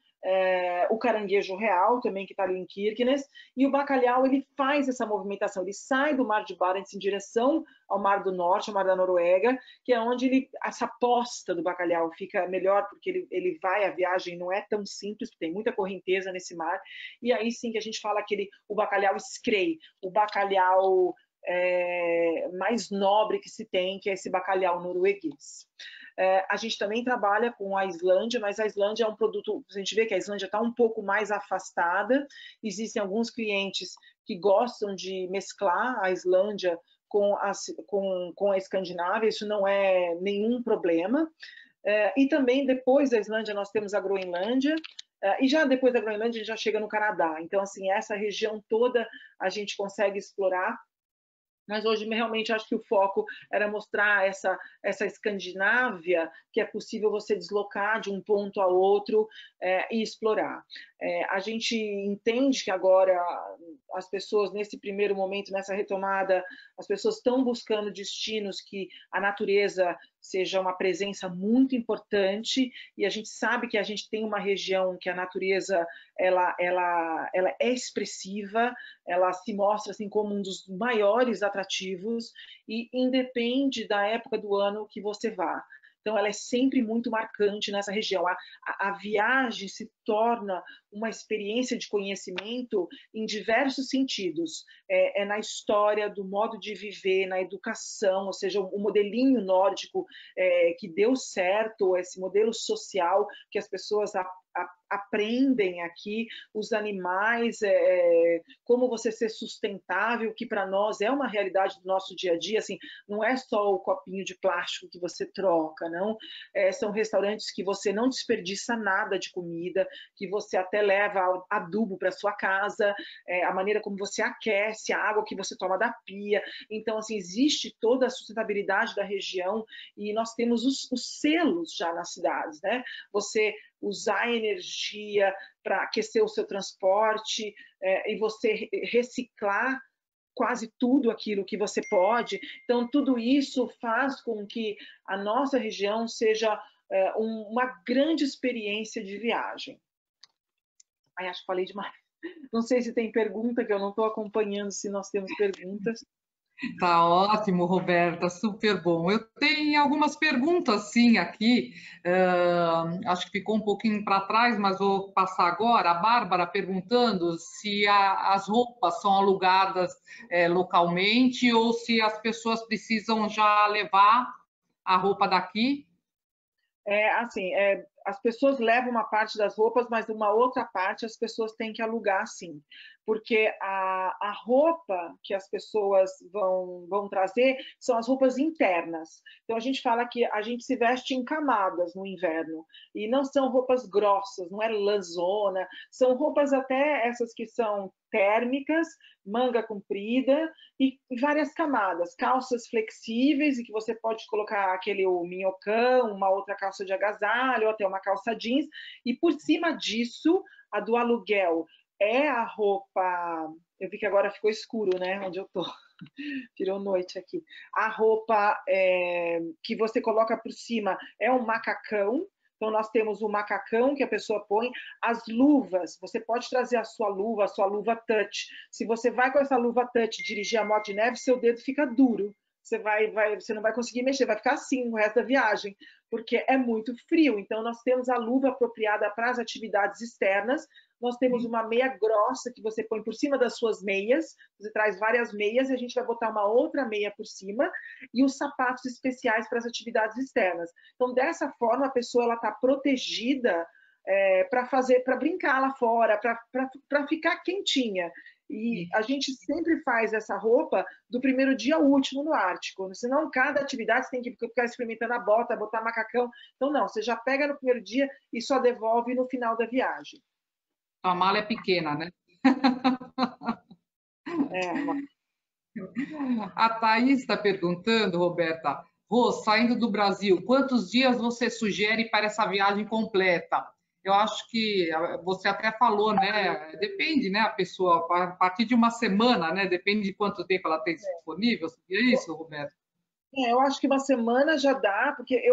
o caranguejo real também, que está ali em Kirkenes, e o bacalhau ele faz essa movimentação, ele sai do Mar de Barents em direção ao Mar do Norte, ao Mar da Noruega, que é onde essa posta do bacalhau fica melhor, porque ele vai, a viagem não é tão simples, porque tem muita correnteza nesse mar, e aí sim que a gente fala o bacalhau Skrei, o bacalhau mais nobre que se tem, que é esse bacalhau norueguês. A gente também trabalha com a Islândia, mas a Islândia é um produto, a gente vê que a Islândia está um pouco mais afastada, existem alguns clientes que gostam de mesclar a Islândia com a Escandinávia, isso não é nenhum problema. E também depois da Islândia nós temos a Groenlândia, e já depois da Groenlândia a gente já chega no Canadá, então assim, essa região toda a gente consegue explorar. Mas hoje realmente acho que o foco era mostrar essa Escandinávia, que é possível você deslocar de um ponto a outro e explorar. A gente entende que agora as pessoas, nesse primeiro momento, nessa retomada, as pessoas estão buscando destinos que a natureza seja uma presença muito importante, e a gente sabe que a gente tem uma região que a natureza ela é expressiva, ela se mostra assim como um dos maiores atrativos e independe da época do ano que você vá. Então, ela é sempre muito marcante nessa região. A viagem se torna uma experiência de conhecimento em diversos sentidos. É na história, do modo de viver, na educação, ou seja, o modelinho nórdico que deu certo, esse modelo social que as pessoas aprendem aqui, os animais, como você ser sustentável, que para nós é uma realidade do nosso dia a dia, assim, não é só o copinho de plástico que você troca, não, são restaurantes que você não desperdiça nada de comida, que você até leva adubo para sua casa, a maneira como você aquece a água que você toma da pia, então assim, existe toda a sustentabilidade da região e nós temos os selos já nas cidades, né? Você usar energia para aquecer o seu transporte e você reciclar quase tudo aquilo que você pode. Então, tudo isso faz com que a nossa região seja uma grande experiência de viagem. Ai, acho que falei demais. Não sei se tem pergunta, que eu não estou acompanhando se nós temos perguntas. Tá ótimo, Roberta, super bom. Eu tenho algumas perguntas, sim, aqui. Acho que ficou um pouquinho para trás, mas vou passar agora. A Bárbara perguntando se as roupas são alugadas localmente ou se as pessoas precisam já levar a roupa daqui. Assim, as pessoas levam uma parte das roupas, mas uma outra parte as pessoas têm que alugar, sim. Porque a roupa que as pessoas vão trazer são as roupas internas. Então, a gente fala que a gente se veste em camadas no inverno. E não são roupas grossas, não é lãzona. São roupas até essas que são térmicas, manga comprida e várias camadas. Calças flexíveis, e que você pode colocar o minhocão, uma outra calça de agasalho, ou até uma calça jeans. E por cima disso, a do aluguel é a roupa... Eu vi que agora ficou escuro, né? Onde eu tô. Virou noite aqui. A roupa que você coloca por cima é um macacão. Então, nós temos o macacão que a pessoa põe, as luvas, você pode trazer a sua luva touch. Se você vai com essa luva touch dirigir a moto de neve, seu dedo fica duro. você não vai conseguir mexer, vai ficar assim o resto da viagem, porque é muito frio. Então, nós temos a luva apropriada para as atividades externas, nós temos uma meia grossa que você põe por cima das suas meias, você traz várias meias e a gente vai botar uma outra meia por cima, e os sapatos especiais para as atividades externas. Então, dessa forma, a pessoa está protegida para brincar lá fora, para ficar quentinha. E a gente sempre faz essa roupa do primeiro dia ao último no Ártico. Senão, cada atividade você tem que ficar experimentando a bota, botar macacão. Então, não, você já pega no primeiro dia e só devolve no final da viagem. A mala é pequena, né? A Thaís está perguntando, Roberta, Rô, saindo do Brasil, quantos dias você sugere para essa viagem completa? Eu acho que você até falou, né? Depende, né? A pessoa, a partir de uma semana, né? Depende de quanto tempo ela tem disponível. Seria isso, Roberto? Eu acho que uma semana já dá, porque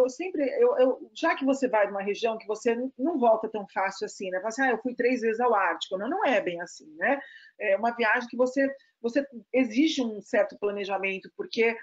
já que você vai numa região que você não volta tão fácil assim, né? Fala assim, eu fui 3 vezes ao Ártico. Não, não é bem assim, né? É uma viagem que você exige um certo planejamento, porque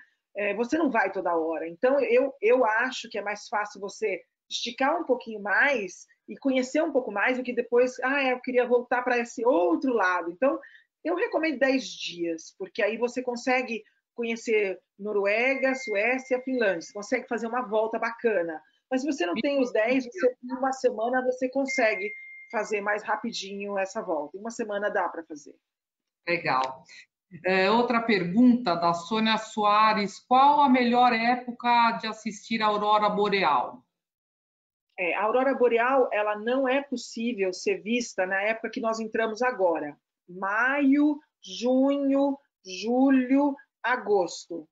você não vai toda hora. Então, eu acho que é mais fácil você esticar um pouquinho mais e conhecer um pouco mais do que depois, eu queria voltar para esse outro lado. Então, eu recomendo 10 dias, porque aí você consegue conhecer Noruega, Suécia, Finlândia. Você consegue fazer uma volta bacana. Mas se você não tem os 10, em uma semana você consegue fazer mais rapidinho essa volta. Em uma semana dá para fazer. Legal. Outra pergunta da Sônia Soares: qual a melhor época de assistir a aurora boreal? A aurora boreal, ela não é possível ser vista na época que nós entramos agora. Maio, junho, julho, agosto.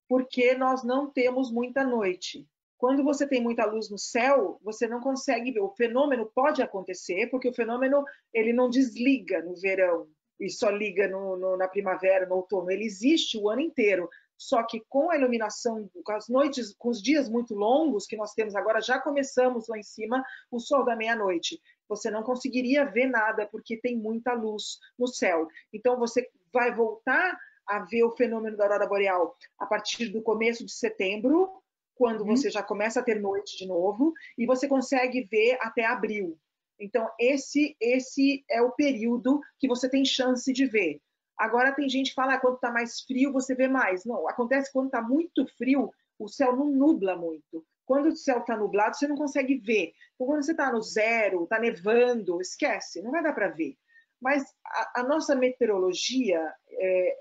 Porque nós não temos muita noite. Quando você tem muita luz no céu, você não consegue ver. O fenômeno pode acontecer, porque o fenômeno ele não desliga no verão e só liga na primavera, no outono. Ele existe o ano inteiro. Só que com a iluminação, com as noites, com os dias muito longos que nós temos agora, já começamos lá em cima o sol da meia-noite. Você não conseguiria ver nada, porque tem muita luz no céu. Então, você vai voltar a ver o fenômeno da aurora boreal a partir do começo de setembro, quando você já começa a ter noite de novo, e você consegue ver até abril. Então, esse é o período que você tem chance de ver. Agora, tem gente que fala, quando está mais frio, você vê mais. Não, acontece quando está muito frio, o céu não nubla muito. Quando o céu está nublado, você não consegue ver. Então, quando você está no zero, está nevando, esquece, não vai dar para ver. Mas a nossa meteorologia,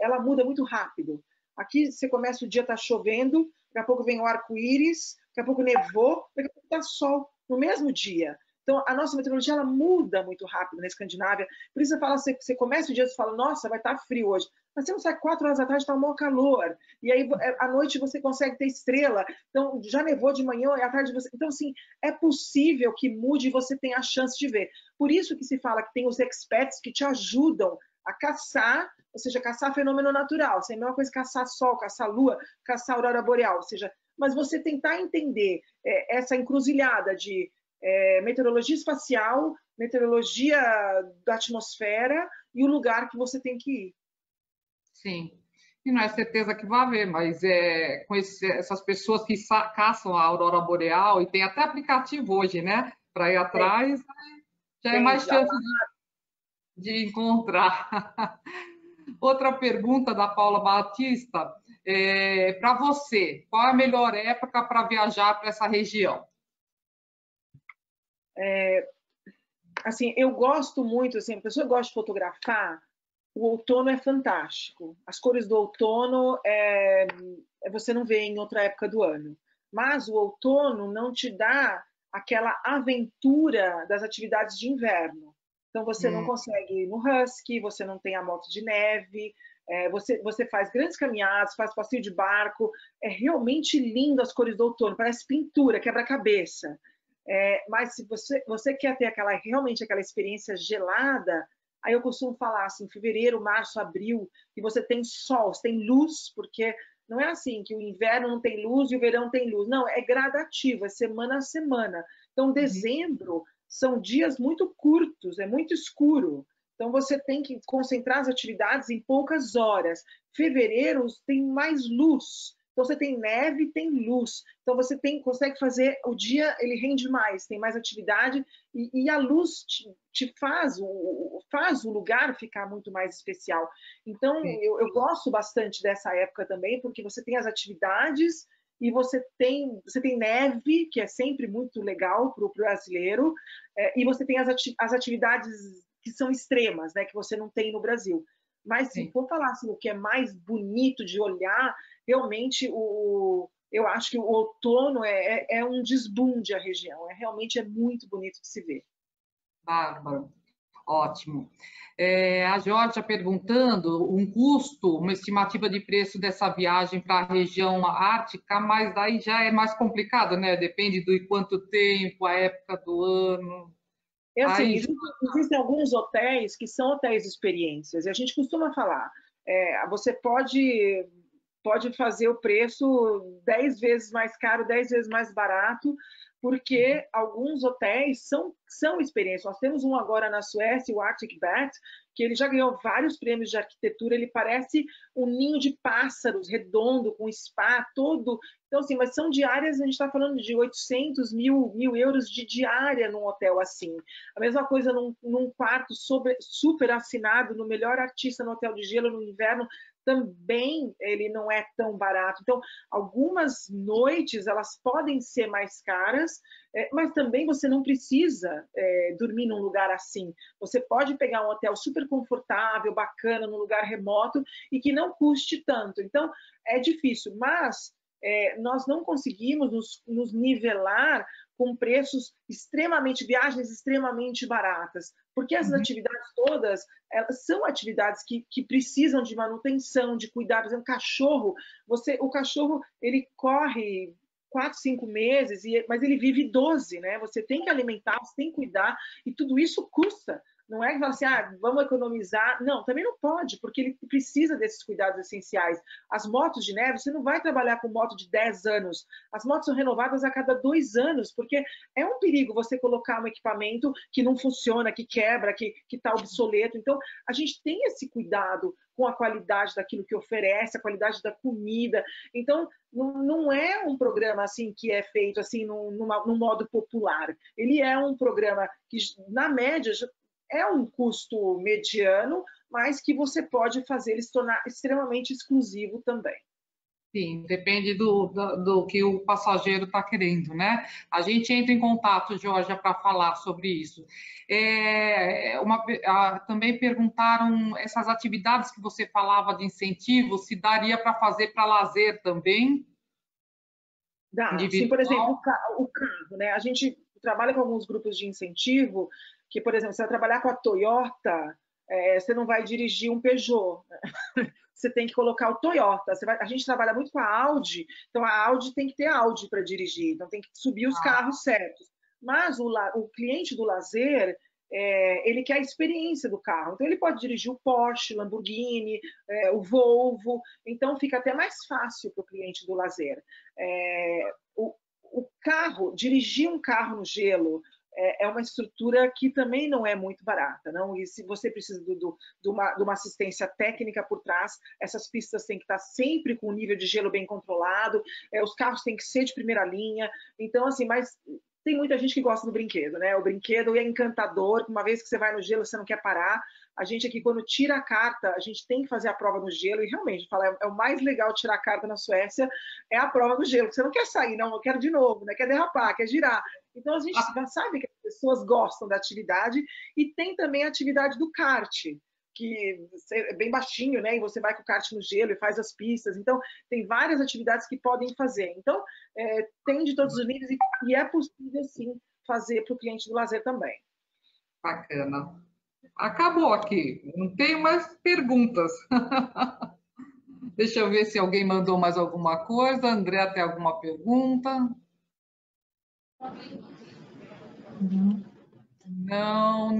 ela muda muito rápido. Aqui você começa o dia, está chovendo, daqui a pouco vem o arco-íris, daqui a pouco nevou, daqui a pouco está sol no mesmo dia. Então, a nossa meteorologia ela muda muito rápido na Escandinávia. Por isso, você começa o dia e fala, nossa, vai estar frio hoje. Mas você não sai 4 horas da tarde, está um maior calor. E aí, à noite, você consegue ter estrela. Então, já nevou de manhã, e à tarde você... Então, assim, é possível que mude e você tenha a chance de ver. Por isso que se fala que tem os experts que te ajudam a caçar, ou seja, caçar fenômeno natural. Assim, é a mesma coisa que caçar sol, caçar lua, caçar aurora boreal. Ou seja, mas você tentar entender essa encruzilhada de meteorologia espacial, meteorologia da atmosfera e o lugar que você tem que ir. Sim. E não é certeza que vai haver, mas com essas pessoas que caçam a aurora boreal, e tem até aplicativo hoje, né? Para ir atrás, já é mais chance de encontrar. Outra pergunta da Paula Batista, para você, qual é a melhor época para viajar para essa região? Assim, eu gosto muito, assim, a pessoa gosta de fotografar, o outono é fantástico. As cores do outono você não vê em outra época do ano. Mas o outono não te dá aquela aventura das atividades de inverno. Então, você não consegue ir no Husky, você não tem a moto de neve, você faz grandes caminhadas, faz passeio de barco. É realmente lindo as cores do outono, parece pintura, quebra-cabeça. Mas se você quer ter realmente aquela experiência gelada, aí eu costumo falar assim, fevereiro, março, abril, que você tem sol, você tem luz, porque não é assim que o inverno não tem luz e o verão tem luz. Não, é gradativo, é semana a semana. Então, dezembro são dias muito curtos, é muito escuro. Então, você tem que concentrar as atividades em poucas horas. Fevereiro tem mais luz. Então você tem neve, tem luz. Então você consegue fazer, o dia ele rende mais, tem mais atividade, e a luz te faz o lugar ficar muito mais especial. Então eu gosto bastante dessa época também, porque você tem as atividades, e você tem neve, que é sempre muito legal para o brasileiro, e você tem as atividades que são extremas, né, que você não tem no Brasil. Mas se for falar assim, o que é mais bonito de olhar, realmente eu acho que o outono é um desbunde a região, realmente é muito bonito de se ver. Bárbara, ótimo. A Georgia perguntando um custo, uma estimativa de preço dessa viagem para a região ártica, mas daí já é mais complicado, né? Depende do quanto tempo, a época do ano. É assim, existem alguns hotéis que são hotéis de experiências, e a gente costuma falar, você pode fazer o preço 10 vezes mais caro, 10 vezes mais barato, porque alguns hotéis são experiências. Nós temos um agora na Suécia, o Arctic Bat, que ele já ganhou vários prêmios de arquitetura, ele parece um ninho de pássaros, redondo, com spa todo. Então, assim, mas são diárias, a gente está falando de 800 mil euros de diária num hotel assim. A mesma coisa num quarto super assinado, no melhor artista no hotel de gelo no inverno, também ele não é tão barato. Então, algumas noites elas podem ser mais caras, mas também você não precisa dormir num lugar assim. Você pode pegar um hotel super confortável, bacana, num lugar remoto e que não custe tanto. Então, é difícil, mas nós não conseguimos nos nivelar com preços viagens extremamente baratas, porque essas atividades todas, elas são atividades que precisam de manutenção, de cuidado. Por exemplo, o cachorro, ele corre 4, 5 meses, mas ele vive 12, né? Você tem que alimentar, você tem que cuidar, e tudo isso custa. Não é que fala assim, vamos economizar. Não, também não pode, porque ele precisa desses cuidados essenciais. As motos de neve, você não vai trabalhar com moto de 10 anos. As motos são renovadas a cada 2 anos, porque é um perigo você colocar um equipamento que não funciona, que quebra, que está obsoleto. Então, a gente tem esse cuidado com a qualidade daquilo que oferece, a qualidade da comida. Então, não é um programa assim que é feito assim num modo popular. Ele é um programa que, na média, é um custo mediano, mas que você pode fazer ele se tornar extremamente exclusivo também. Sim, depende do que o passageiro está querendo, né? A gente entra em contato, Georgia, para falar sobre isso. Também perguntaram essas atividades que você falava de incentivo, se daria para fazer para lazer também? Dá. Sim, por exemplo, o carro, né? A gente trabalha com alguns grupos de incentivo que, por exemplo, você vai trabalhar com a Toyota, você não vai dirigir um Peugeot, né? Você tem que colocar o Toyota. A gente trabalha muito com a Audi, então a Audi tem que ter Audi para dirigir, então tem que subir os carros certos. Mas o cliente do lazer, ele quer a experiência do carro, então ele pode dirigir o Porsche, Lamborghini, o Volvo, então fica até mais fácil para o cliente do lazer. O carro, dirigir um carro no gelo, é uma estrutura que também não é muito barata, não? E se você precisa de uma assistência técnica por trás, essas pistas têm que estar sempre com o nível de gelo bem controlado, os carros têm que ser de primeira linha. Então, assim, mas tem muita gente que gosta do brinquedo, né? O brinquedo é encantador, uma vez que você vai no gelo, você não quer parar. A gente aqui, quando tira a carta, a gente tem que fazer a prova no gelo, e realmente, é o mais legal tirar a carta na Suécia, é a prova no gelo, você não quer sair, não, eu quero de novo, né? Quer derrapar, quer girar. Então, a gente já sabe que as pessoas gostam da atividade, e tem também a atividade do kart, que é bem baixinho, né? E você vai com o kart no gelo e faz as pistas. Então, tem várias atividades que podem fazer. Então, tem de todos os níveis, e é possível, sim, fazer para o cliente do lazer também. Bacana. Acabou aqui. Não tenho mais perguntas. Deixa eu ver se alguém mandou mais alguma coisa. André, tem alguma pergunta?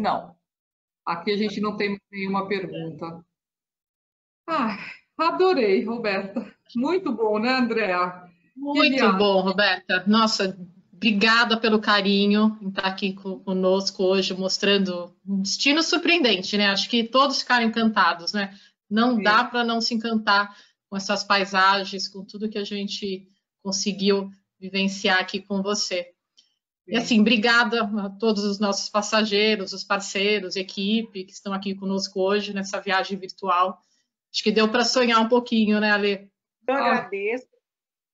Não. Aqui a gente não tem nenhuma pergunta. Adorei, Roberta. Muito bom, né, Andréa? Muito bom, Roberta. Nossa, obrigada pelo carinho em estar aqui conosco hoje, mostrando um destino surpreendente, né? Acho que todos ficaram encantados, né? Não dá para não se encantar com essas paisagens, com tudo que a gente conseguiu vivenciar aqui com você. E assim, obrigada a todos os nossos passageiros, os parceiros, equipe que estão aqui conosco hoje nessa viagem virtual. Acho que deu para sonhar um pouquinho, né, Ale? Eu agradeço.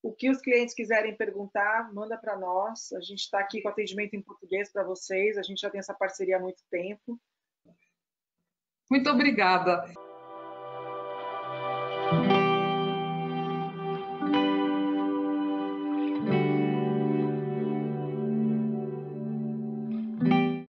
O que os clientes quiserem perguntar, manda para nós. A gente está aqui com atendimento em português para vocês. A gente já tem essa parceria há muito tempo. Muito obrigada.